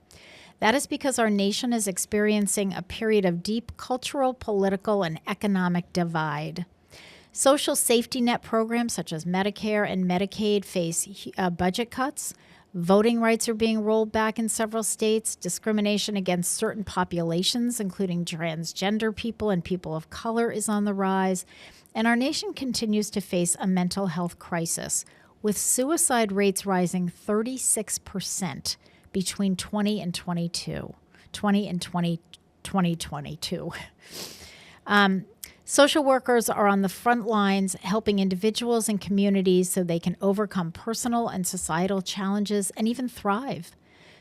That is because our nation is experiencing a period of deep cultural, political, and economic divide. Social safety net programs such as Medicare and Medicaid face budget cuts. Voting rights are being rolled back in several states. Discrimination against certain populations, including transgender people and people of color, is on the rise. And our nation continues to face a mental health crisis, with suicide rates rising 36% between 2022. Social workers are on the front lines helping individuals and communities so they can overcome personal and societal challenges and even thrive.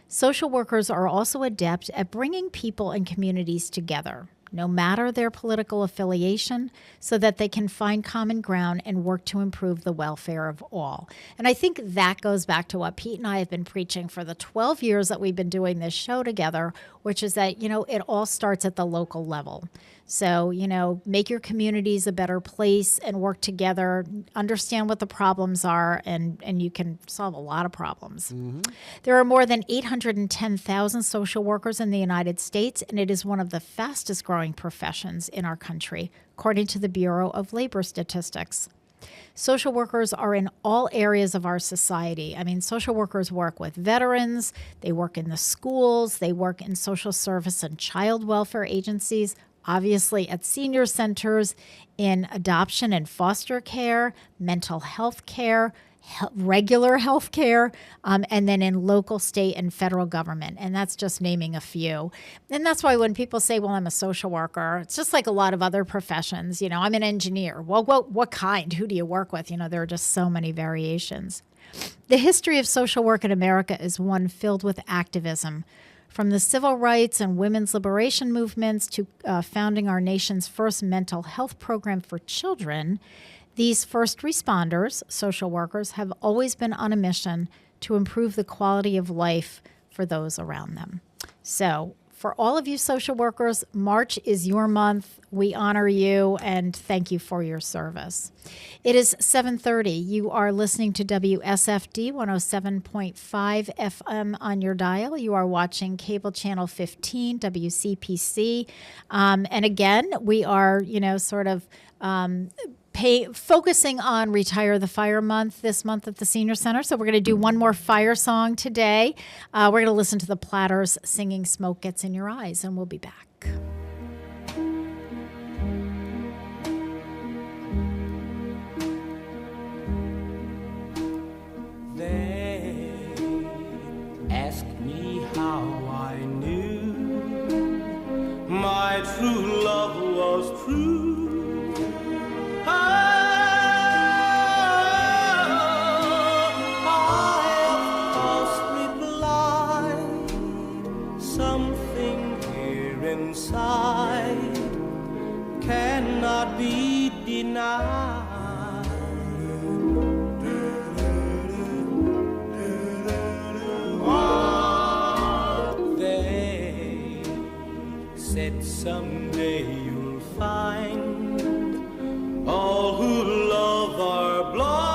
Social workers are also adept at bringing people and communities together, no matter their political affiliation, so that they can find common ground and work to improve the welfare of all. And I think that goes back to what Pete and I have been preaching for the 12 years that we've been doing this show together, which is that, you know, it all starts at the local level. So, you know, make your communities a better place and work together, understand what the problems are, and you can solve a lot of problems. Mm-hmm. There are more than 810,000 social workers in the United States, and it is one of the fastest growing growing professions in our country, according to the Bureau of Labor Statistics. Social workers are in all areas of our society. I mean, social workers work with veterans, they work in the schools, they work in social service and child welfare agencies, obviously at senior centers, in adoption and foster care, mental health care, regular health care, and then in local, state, and federal government. And that's just naming a few. And that's why when people say, well, I'm a social worker, it's just like a lot of other professions. You know, I'm an engineer. Well, what kind? Who do you work with? You know, there are just so many variations. The history of social work in America is one filled with activism. From the civil rights and women's liberation movements to founding our nation's first mental health program for children, these first responders, social workers, have always been on a mission to improve the quality of life for those around them. So for all of you social workers, March is your month. We honor you and thank you for your service. It is 7:30. You are listening to WSFD 107.5 FM on your dial. You are watching cable channel 15, WCPC. And again, we are, focusing on Retire the Fire Month this month at the Senior Center. So we're going to do one more fire song today. We're going to listen to the Platters singing Smoke Gets in Your Eyes, and we'll be back.
They ask me how I knew my true love was true. Inside cannot be denied. They said someday you'll find all who love are blind.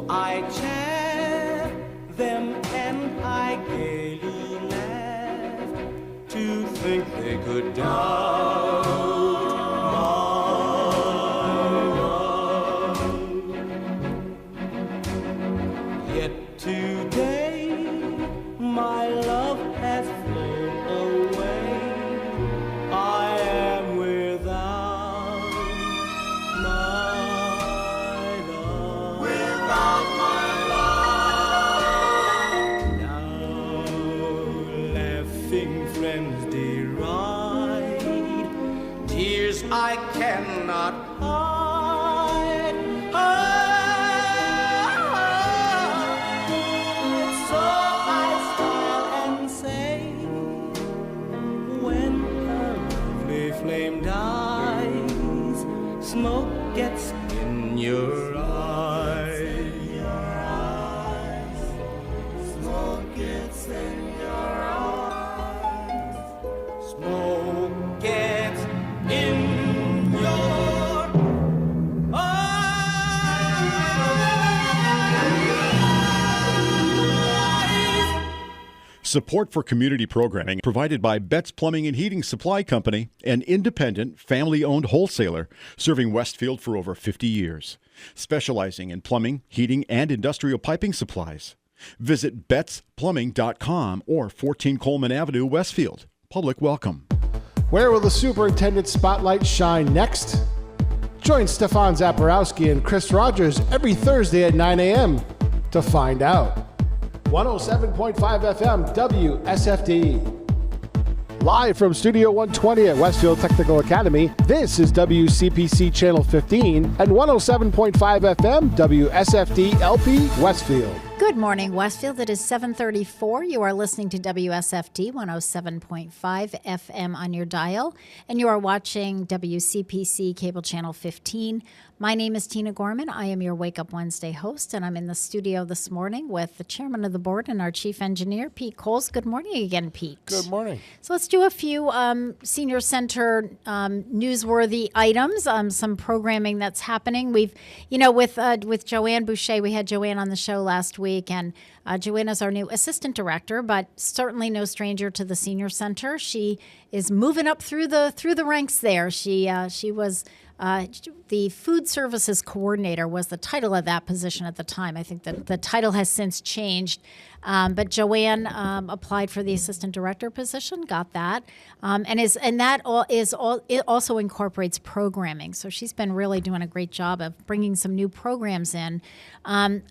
I chaff them and I gaily laugh to think they could doubt my love. Yet today my love has flown away. I am without my love. Without my love. Now laughing friends deride, tears I cannot hide. So I smile and say, when her lovely flame dies, smoke gets in your eyes. Smoke gets in your eyes. Smoke gets in your eyes.
Support for community programming provided by Betts Plumbing and Heating Supply Company, an independent, family-owned wholesaler serving Westfield for over 50 years, specializing in plumbing, heating, and industrial piping supplies. Visit bettsplumbing.com or 14 Coleman Avenue, Westfield. Public welcome.
Where will the superintendent spotlight shine next? Join Stefan Zaporowski and Chris Rogers every Thursday at 9 a.m. to find out. 107.5 FM WSFD. Live from Studio 120 at Westfield Technical Academy, this is WCPC Channel 15 and 107.5 FM WSFD-LP Westfield.
Good morning, Westfield. It is 7:34. You are listening to WSFD 107.5 FM on your dial, and you are watching WCPC Cable Channel 15. My name is Tina Gorman. I am your Wake Up Wednesday host, and I'm in the studio this morning with the chairman of the board and our chief engineer, Pete Coles. Good morning again, Pete.
Good morning.
So let's do a few senior center newsworthy items, some programming that's happening. We've, with Joanne Boucher, we had Joanne on the show last week, and Joanna's our new assistant director, but certainly no stranger to the senior center. She is moving up through the ranks there. She was the food services coordinator was the title of that position at the time. I think that the title has since changed. But Joanne applied for the assistant director position, got that, it also incorporates programming. So she's been really doing a great job of bringing some new programs in.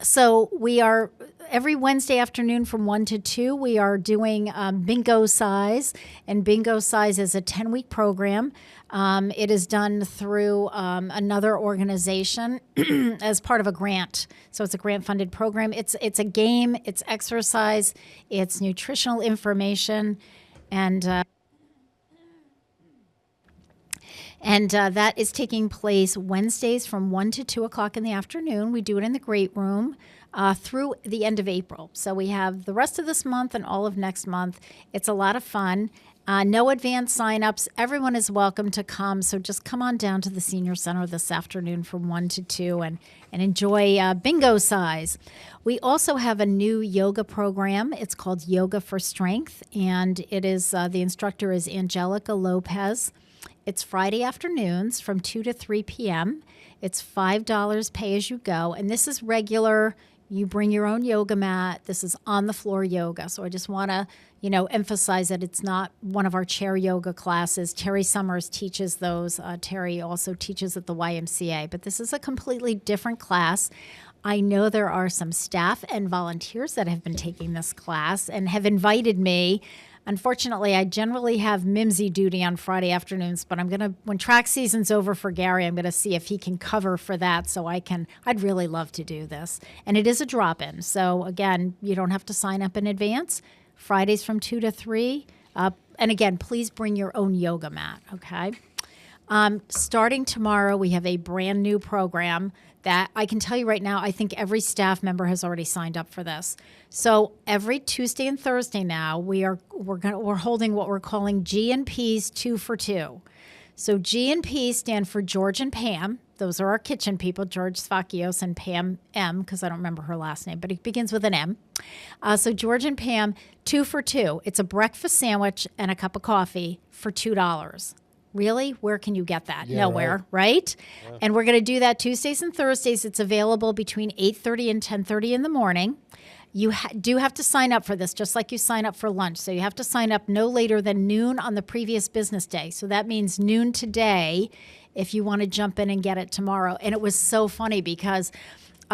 So we are every Wednesday afternoon from 1 to 2. We are doing Bingo Size, and Bingo Size is a 10-week program. It is done through another organization as part of a grant. So it's a grant-funded program. It's a game, it's exercise, it's nutritional information, and that is taking place Wednesdays from 1 to 2 o'clock in the afternoon. We do it in the Great Room through the end of April. So we have the rest of this month and all of next month. It's a lot of fun. No advance signups. Everyone is welcome to come. So just come on down to the Senior Center this afternoon from 1 to 2 and enjoy Bingo Size. We also have a new yoga program. It's called Yoga for Strength, and it is the instructor is Angelica Lopez. It's Friday afternoons from 2 to 3 p.m. It's $5 pay as you go, and this is regular. You bring your own yoga mat. This is on-the-floor yoga. So I just want to, emphasize that it's not one of our chair yoga classes. Terry Summers teaches those. Terry also teaches at the YMCA. But this is a completely different class. I know there are some staff and volunteers that have been taking this class and have invited me. Unfortunately, I generally have mimsy duty on Friday afternoons, but when track season's over for Gary, I'm going to see if he can cover for that so I'd really love to do this. And it is a drop-in. So again, you don't have to sign up in advance. Fridays from 2 to 3. And again, please bring your own yoga mat, okay? Starting tomorrow, we have a brand new program that I can tell you right now, I think every staff member has already signed up for this. So every Tuesday and Thursday now, we're holding what we're calling G&P's 2 for 2. So G&P stand for George and Pam. Those are our kitchen people, George Sfakios and Pam M, because I don't remember her last name, but it begins with an M. So George and Pam, 2 for 2. It's a breakfast sandwich and a cup of coffee for $2. Really? Where can you get that?
Yeah,
Nowhere, right? Yeah. And we're going to do that Tuesdays and Thursdays. It's available between 8:30 and 10:30 in the morning. You do have to sign up for this, just like you sign up for lunch. So you have to sign up no later than noon on the previous business day. So that means noon today if you want to jump in and get it tomorrow. And it was so funny because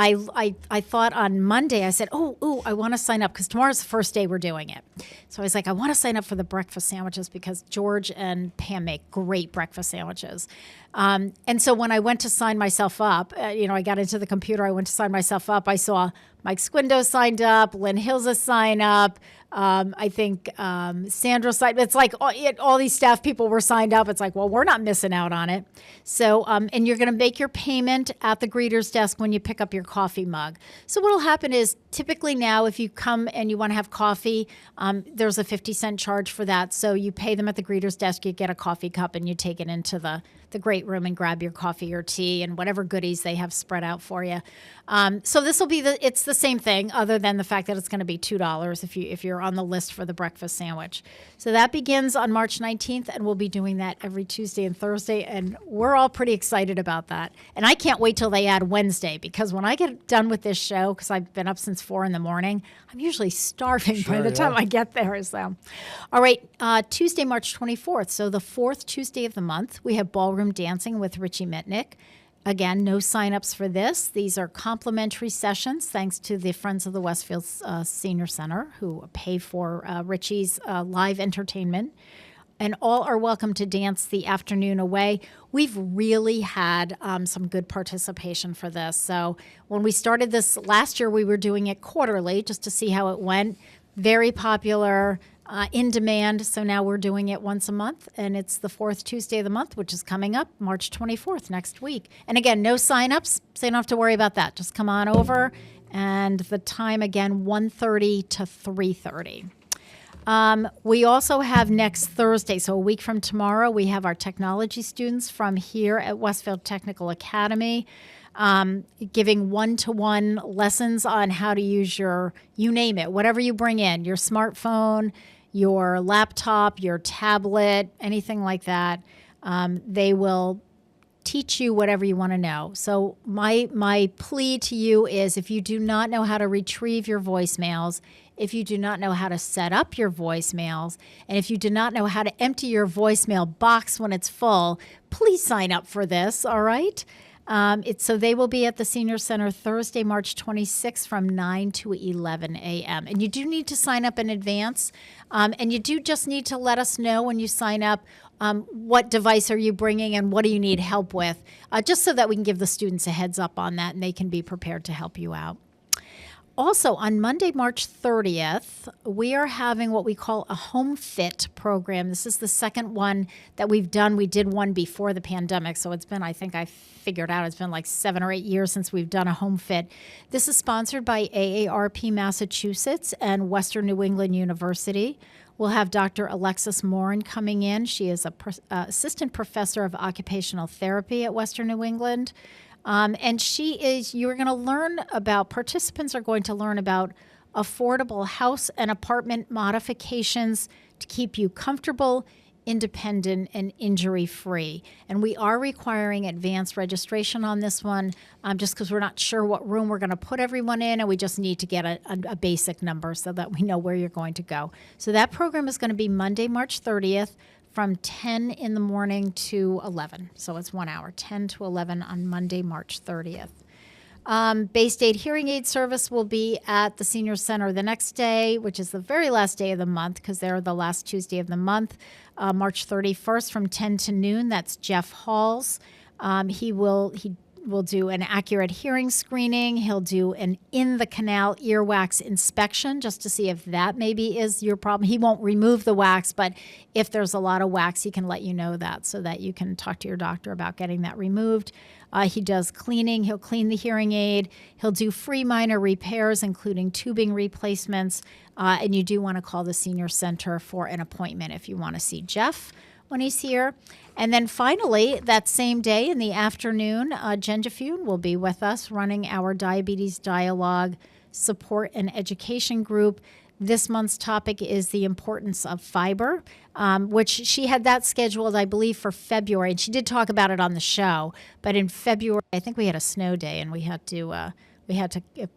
I thought on Monday, I said, I want to sign up because tomorrow's the first day we're doing it. So I was like, I want to sign up for the breakfast sandwiches because George and Pam make great breakfast sandwiches. And so when I went to sign myself up, I got into the computer, I went to sign myself up, I saw Mike Squindo signed up, Lynn Hilza signed up, I think Sandra signed. It's like all these staff people were signed up. It's like, well, we're not missing out on it. So, and you're going to make your payment at the greeter's desk when you pick up your coffee mug. So what will happen is typically now if you come and you want to have coffee, there's a 50-cent charge for that. So you pay them at the greeter's desk, you get a coffee cup and you take it into the great room and grab your coffee or tea and whatever goodies they have spread out for you. So this will be it's the same thing other than the fact that it's going to be $2 if you're on the list for the breakfast sandwich. So that begins on March 19th and we'll be doing that every Tuesday and Thursday and we're all pretty excited about that. And I can't wait till they add Wednesday because when I get done with this show, because I've been up since 4 a.m, I'm usually starving by the time I get there. So, all right, Tuesday, March 24th. So the 4th Tuesday of the month, we have ballroom dancing with Richie Mitnick. Again, no signups for this. These are complimentary sessions thanks to the Friends of the Westfield Senior Center who pay for Richie's live entertainment. and all are welcome to dance the afternoon away. We've really had some good participation for this. So when we started this last year, we were doing it quarterly just to see how it went. Very popular, in demand. So now we're doing it once a month, and it's the fourth Tuesday of the month, which is coming up March 24th next week. And again, no signups, so you don't have to worry about that. Just come on over, and the time again, 1:30 to 3:30. We also have next Thursday, so a week from tomorrow, we have our technology students from here at Westfield Technical Academy giving one-to-one lessons on how to use your, you name it, whatever you bring in, your smartphone, your laptop, your tablet, anything like that. They will teach you whatever you want to know. So my plea to you is, if you do not know how to retrieve your voicemails, if you do not know how to set up your voicemails, and if you do not know how to empty your voicemail box when it's full, please sign up for this, all right? So they will be at the Senior Center Thursday, March 26th from 9 to 11 a.m. And you do need to sign up in advance. And you do just need to let us know when you sign up what device are you bringing and what do you need help with, just so that we can give the students a heads up on that and they can be prepared to help you out. Also, on Monday, March 30th, we are having what we call a home fit program. This is the second one that we've done. We did one before the pandemic, so it's been, I think I figured out, it's been like 7 or 8 years since we've done a home fit. This is sponsored by AARP Massachusetts and Western New England University. We'll have Dr. Alexis Morin coming in. She is a assistant professor of occupational therapy at Western New England. And you're going to learn about, participants are going to learn about affordable house and apartment modifications to keep you comfortable, independent, and injury-free. And we are requiring advanced registration on this one, just because we're not sure what room we're going to put everyone in, and we just need to get a basic number so that we know where you're going to go. So that program is going to be Monday, March 30th. From 10 in the morning to 11. So it's 1 hour, 10 to 11 on Monday, March 30th. Bay State Hearing Aid Service will be at the Senior Center the next day, which is the very last day of the month, because they're the last Tuesday of the month, March 31st from 10 to noon. That's Jeff Halls. He will do an accurate hearing screening. He'll do an in-the-canal earwax inspection just to see if that maybe is your problem. He won't remove the wax, but if there's a lot of wax, he can let you know that so that you can talk to your doctor about getting that removed. He does cleaning. He'll clean the hearing aid. He'll do free minor repairs, including tubing replacements. And you do want to call the Senior Center for an appointment if you want to see Jeff when he's here. And then finally, that same day in the afternoon, Jen Jafune will be with us running our Diabetes Dialogue Support and Education Group. This month's topic is the importance of fiber, which she had that scheduled, I believe, for February. And she did talk about it on the show. But in February, I think we had a snow day and we had to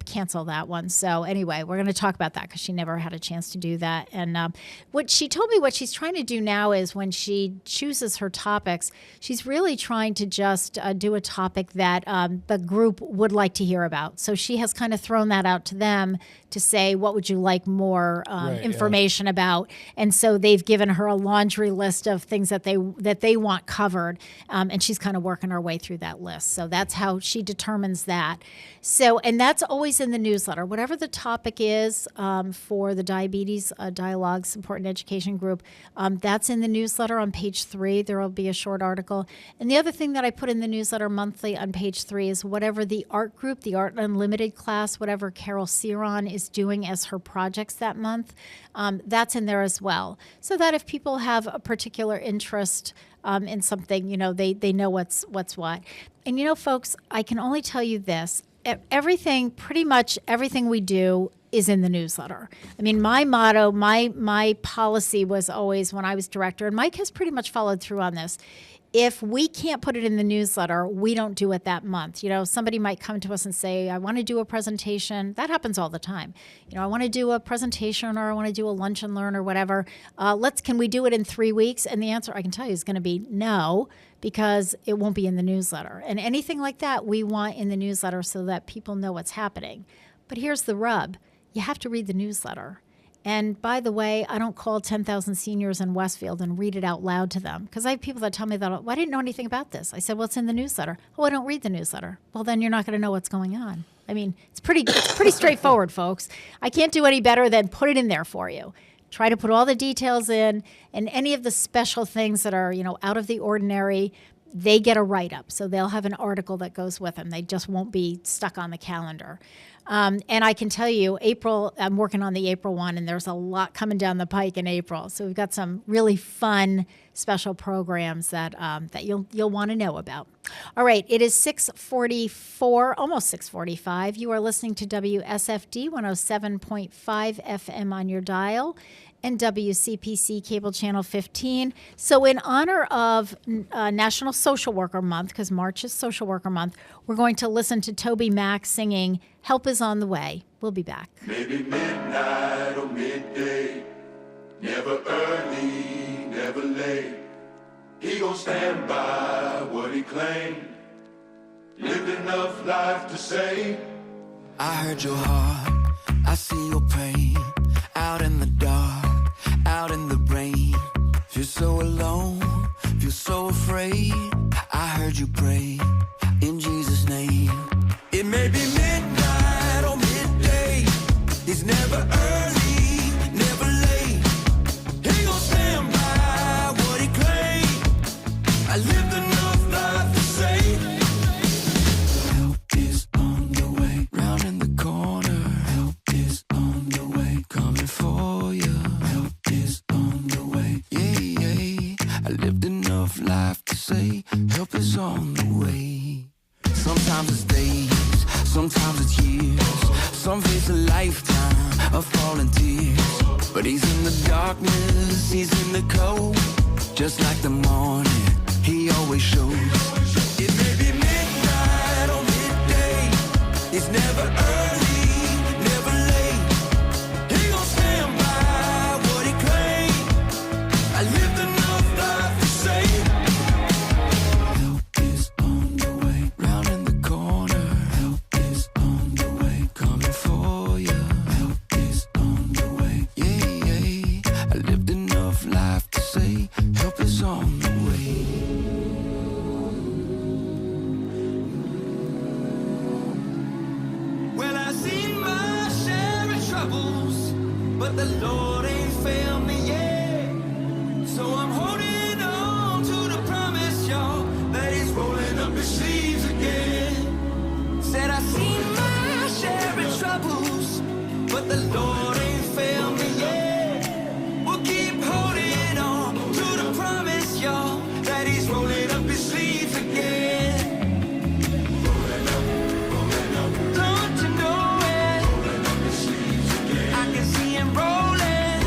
cancel that one. So anyway, we're going to talk about that because she never had a chance to do that. And what she told me what she's trying to do now is when she chooses her topics, she's really trying to just do a topic that the group would like to hear about. So she has kind of thrown that out to them to say, what would you like more information about? And so they've given her a laundry list of things that they want covered. And she's kind of working her way through that list. So that's how she determines that. So, and that's always in the newsletter. Whatever the topic is for the Diabetes Dialogue Support and Education Group, that's in the newsletter on page 3. There will be a short article. And the other thing that I put in the newsletter monthly on page 3 is whatever the art group, the Art Unlimited class, whatever Carol Ceron is doing as her projects that month, that's in there as well. So that if people have a particular interest in something, they know what's what. And folks, I can only tell you this. Pretty much everything we do is in the newsletter. I mean, my motto, my policy was always when I was director, and Mike has pretty much followed through on this. If we can't put it in the newsletter, we don't do it that month. Somebody might come to us and say, I want to do a presentation. That happens all the time. I want to do a presentation or I want to do a lunch and learn or whatever. Can we do it in 3 weeks? And the answer I can tell you is going to be no, because it won't be in the newsletter. And anything like that we want in the newsletter so that people know what's happening. But here's the rub. You have to read the newsletter. And by the way, I don't call 10,000 seniors in Westfield and read it out loud to them, because I have people that tell me that, well, I didn't know anything about this. I said, well, it's in the newsletter. Oh, I don't read the newsletter. Well, then you're not going to know what's going on. I mean, it's pretty straightforward, folks. I can't do any better than put it in there for you. Try to put all the details in, and any of the special things that are, out of the ordinary, they get a write-up. So they'll have an article that goes with them. They just won't be stuck on the calendar. And I can tell you, April, I'm working on the April one, and there's a lot coming down the pike in April. So we've got some really fun special programs that you'll want to know about. All right, it is 6:44, almost 6:45. You are listening to WSFD 107.5 FM on your dial and WCPC Cable Channel 15. So in honor of National Social Worker Month, because March is Social Worker Month, we're going to listen to Toby Mac singing Help Is on the Way. We'll be back.
Maybe midnight or midday, never early, never late. He gon' stand by what he claimed, lived enough life to say,
I heard your heart, I see your pain, out in the dark, out in the rain. Feel so alone, feel so afraid. I heard you pray in Jesus' name. It may be midnight or midday, it's never early, never late. He gon' stand by what he claimed. I lived enough life to say, help is on the way, round in the corner. Help is on the way, coming for you. Help is on the way, yeah, yeah. I lived enough life to say, help is on the way. Sometimes it's days, sometimes it's years, some face a lifetime of falling tears. But he's in the darkness, he's in the cold, just like the morning, he always shows. It may be midnight or midday, it's never early, never late. He gon' stand by what he claimed. I lived enough life to say, help is on the way, round in the corner. Help is on the way, coming for you. Help is on the way, yeah, yeah. I lived enough life to say, help is on the way. Well, I've seen my share of troubles, but the Lord ain't failed me yet. So I'm holding on to the promise, y'all, that he's rolling up his sleeves again. Said I've seen my share of troubles, but the Lord ain't failed me yet. We'll keep holding on to the promise, y'all, that he's rolling up his sleeves again. Don't you know it? I can see him rolling.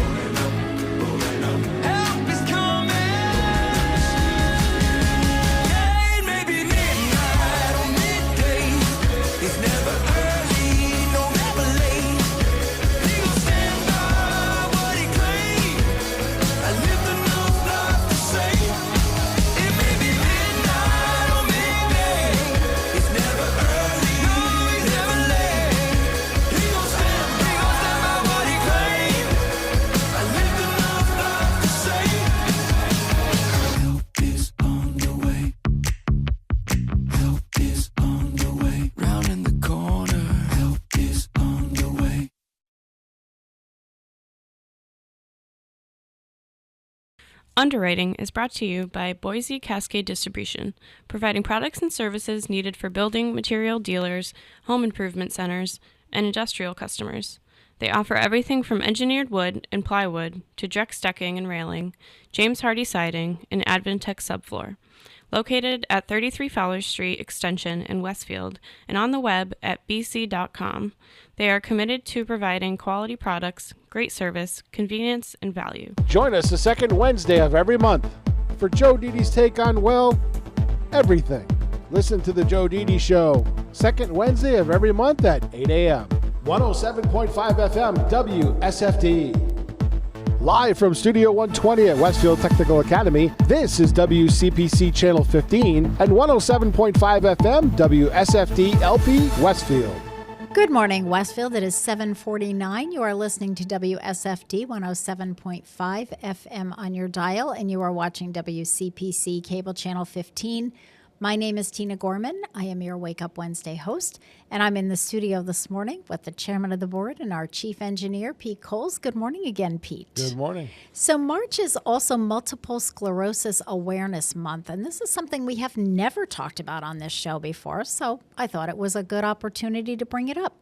Help is coming. Yeah, it may be midnight or midday, it's never early, no, never late. He gon' stand by what he claimed. I lived enough life to say, it may be midnight or midday, it's never early, no, it's never late. He gon' stand by what he claimed. I lived enough life to say, help is on the way. Help is on the way, round in the corner. Help is on the way.
Underwriting is brought to you by Boise Cascade Distribution, providing products and services needed for building material dealers, home improvement centers, and industrial customers. They offer everything from engineered wood and plywood to Drex decking and railing, James Hardy siding, and Advantech subfloor. Located at 33 Fowler Street Extension in Westfield and on the web at bc.com, they are committed to providing quality products, great service, convenience, and value.
Join us the second Wednesday of every month for Joe Didi's take on, well, everything. Listen to The Joe Didi Show, second Wednesday of every month at 8 a.m. 107.5 FM WSFD. Live from Studio 120 at Westfield Technical Academy, this is WCPC Channel 15 and 107.5 FM WSFD-LP Westfield.
Good morning, Westfield. It is 7:49. You are listening to WSFD 107.5 FM on your dial, and you are watching WCPC Cable Channel 15. My name is Tina Gorman. I am your Wake Up Wednesday host, and I'm in the studio this morning with the chairman of the board and our chief engineer, Pete Coles. Good morning again, Pete.
Good morning.
So March is also Multiple Sclerosis Awareness Month, and this is something we have never talked about on this show before, so I thought it was a good opportunity to bring it up.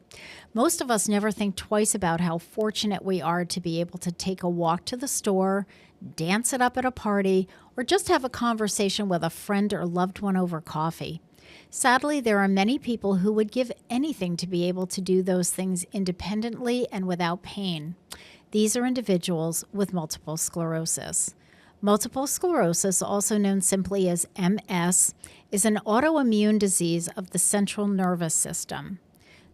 Most of us never think twice about how fortunate we are to be able to take a walk to the store, dance it up at a party, or just have a conversation with a friend or loved one over coffee. Sadly, there are many people who would give anything to be able to do those things independently and without pain. These are individuals with multiple sclerosis. Multiple sclerosis, also known simply as MS, is an autoimmune disease of the central nervous system.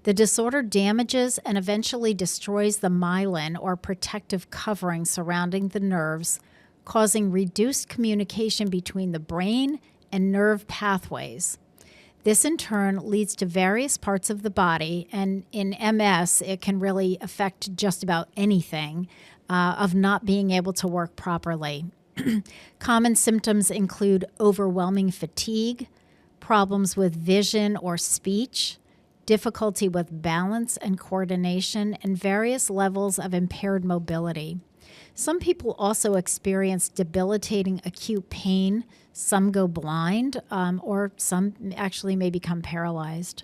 The disorder damages and eventually destroys the myelin or protective covering surrounding the nerves, causing reduced communication between the brain and nerve pathways. This in turn leads to various parts of the body, and in MS, it can really affect just about anything of not being able to work properly. Common symptoms include overwhelming fatigue, problems with vision or speech, difficulty with balance and coordination, and various levels of impaired mobility. Some people also experience debilitating acute pain. Some go blind, or some actually may become paralyzed.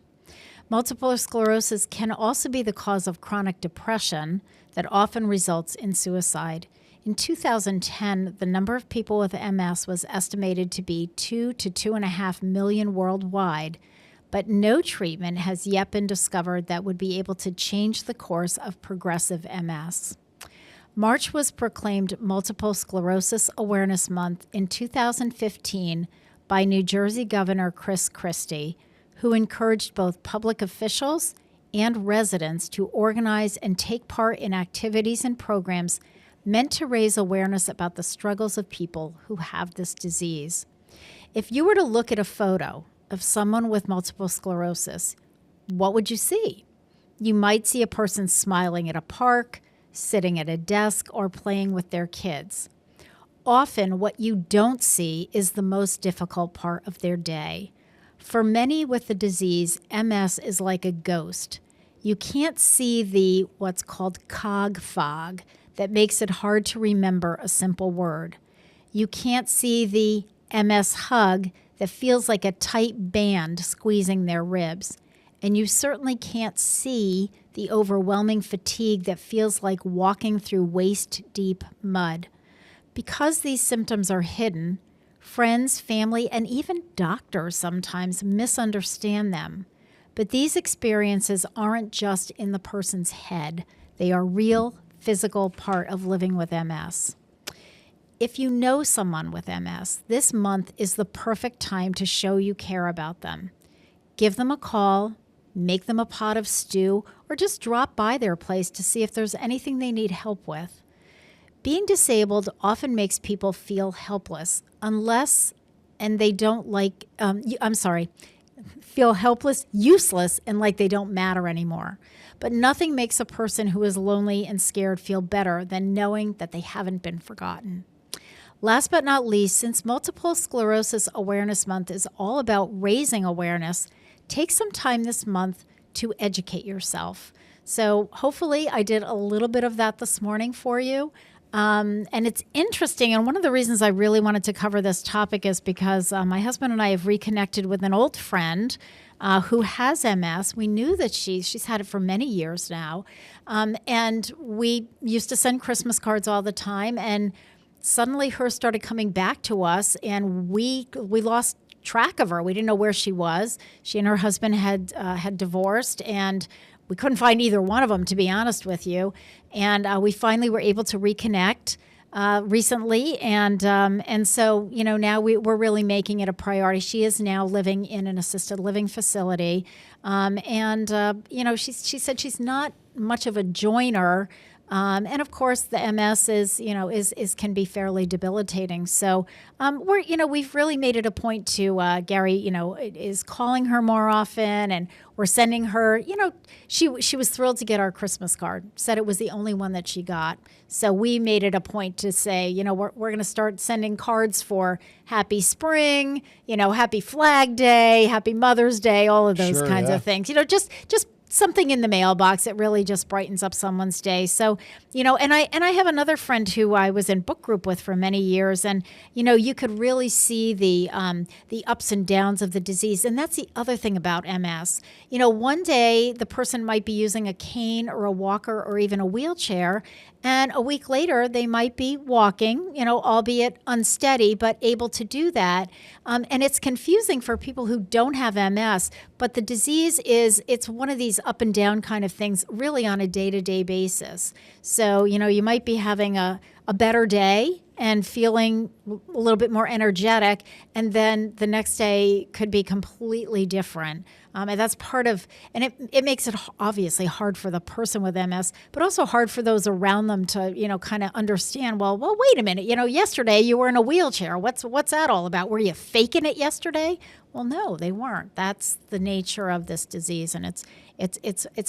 Multiple sclerosis can also be the cause of chronic depression that often results in suicide. In 2010, the number of people with MS was estimated to be 2 to 2.5 million worldwide, but no treatment has yet been discovered that would be able to change the course of progressive MS. March was proclaimed Multiple Sclerosis Awareness Month in 2015 by New Jersey Governor Chris Christie, who encouraged both public officials and residents to organize and take part in activities and programs meant to raise awareness about the struggles of people who have this disease. If you were to look at a photo of someone with multiple sclerosis, what would you see? You might see a person smiling at a park, sitting at a desk, or playing with their kids. Often, what you don't see is the most difficult part of their day. For many with the disease, MS is like a ghost. You can't see the what's called cog fog that makes it hard to remember a simple word. You can't see the MS hug that feels like a tight band squeezing their ribs. And you certainly can't see the overwhelming fatigue that feels like walking through waist-deep mud. Because these symptoms are hidden, friends, family, and even doctors sometimes misunderstand them. But these experiences aren't just in the person's head. They are real, physical part of living with MS. If you know someone with MS, this month is the perfect time to show you care about them. Give them a call, make them a pot of stew, or just drop by their place to see if there's anything they need help with. Being disabled often makes people feel helpless feel helpless, useless, and like they don't matter anymore. But nothing makes a person who is lonely and scared feel better than knowing that they haven't been forgotten. Last but not least, since Multiple Sclerosis Awareness Month is all about raising awareness, take some time this month to educate yourself. So hopefully I did a little bit of that this morning for you. And it's interesting. And one of the reasons I really wanted to cover this topic is because my husband and I have reconnected with an old friend who has MS. We knew that she's had it for many years now. And we used to send Christmas cards all the time. And suddenly hers started coming back to us, and we lost track of her. We didn't know where she was. She and her husband had divorced, and we couldn't find either one of them, to be honest with you. And we finally were able to reconnect recently, and so now we're really making it a priority. She is now living in an assisted living facility, she said she's not much of a joiner. And of course, the MS is can be fairly debilitating. So we've really made it a point to Gary, is calling her more often, and we're sending her. She was thrilled to get our Christmas card. Said it was the only one that she got. So we made it a point to say, we're going to start sending cards for Happy Spring, Happy Flag Day, Happy Mother's Day, all of those kinds of things. Just something in the mailbox that really just brightens up someone's day. So, and I have another friend who I was in book group with for many years, and you could really see the ups and downs of the disease. And that's the other thing about MS. One day the person might be using a cane or a walker or even a wheelchair, and a week later they might be walking, albeit unsteady, but able to do that. And it's confusing for people who don't have MS, but the disease it's one of these up and down kind of things really on a day-to-day basis. So, you might be having a better day and feeling a little bit more energetic, and then the next day could be completely different. And that's part of, and it makes it obviously hard for the person with MS, but also hard for those around them to, kind of understand, well, wait a minute, yesterday you were in a wheelchair. What's that all about? Were you faking it yesterday? Well, no, they weren't. That's the nature of this disease, and it's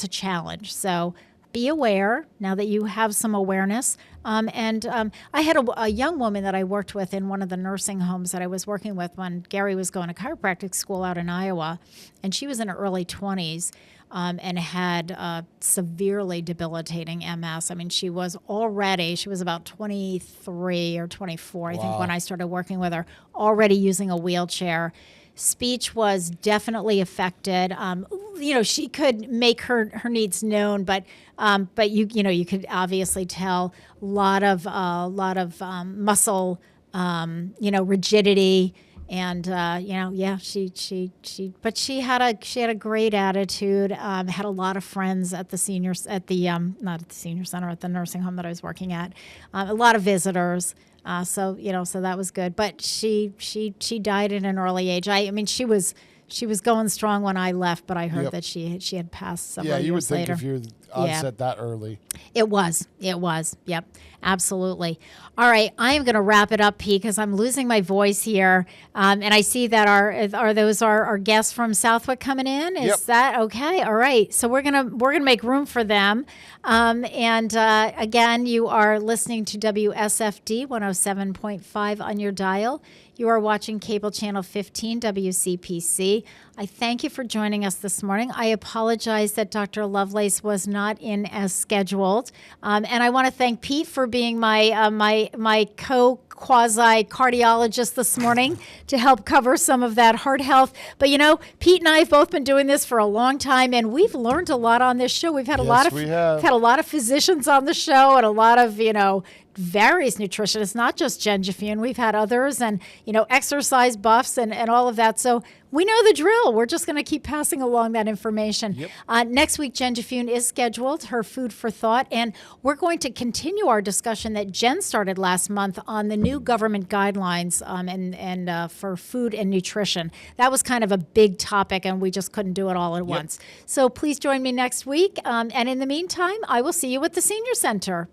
a challenge. So be aware now that you have some awareness. I had a young woman that I worked with in one of the nursing homes that I was working with when Gary was going to chiropractic school out in Iowa, and she was in her early 20s and had severely debilitating MS. I mean, she was about 23 or 24, I think, when I started working with her, already using a wheelchair. Speech was definitely affected. She could make her needs known, but you could obviously tell a lot of muscle, rigidity, and she had a great attitude. Had a lot of friends at the not at the senior center, at the nursing home that I was working at. A lot of visitors. So that was good. But she died at an early age. I mean, she was going strong when I left, but I heard that she had passed several years later.
Yeah, you would think if you're onset that early.
It was. Yep, absolutely. All right, I am going to wrap it up, Pete, because I'm losing my voice here. And I see that our guests from Southwick coming in? Is that okay? All right. So we're gonna make room for them. Again, you are listening to WSFD 107.5 on your dial. You are watching cable channel 15 WCPC. I thank you for joining us this morning. I apologize that Dr. Lovelace was not in as scheduled. And I want to thank Pete for being my quasi-cardiologist this morning to help cover some of that heart health. But, Pete and I have both been doing this for a long time, and we've learned a lot on this show. We've had a lot of physicians on the show, and a lot of, various nutritionists, not just Jen Jafune. We've had others, and, exercise buffs and all of that. So we know the drill. We're just going to keep passing along that information. Next week, Jen Jafune is scheduled, her Food for Thought, and we're going to continue our discussion that Jen started last month on the new government guidelines and for food and nutrition. That was kind of a big topic, and we just couldn't do it all at once. So please join me next week. And in the meantime, I will see you at the Senior Center.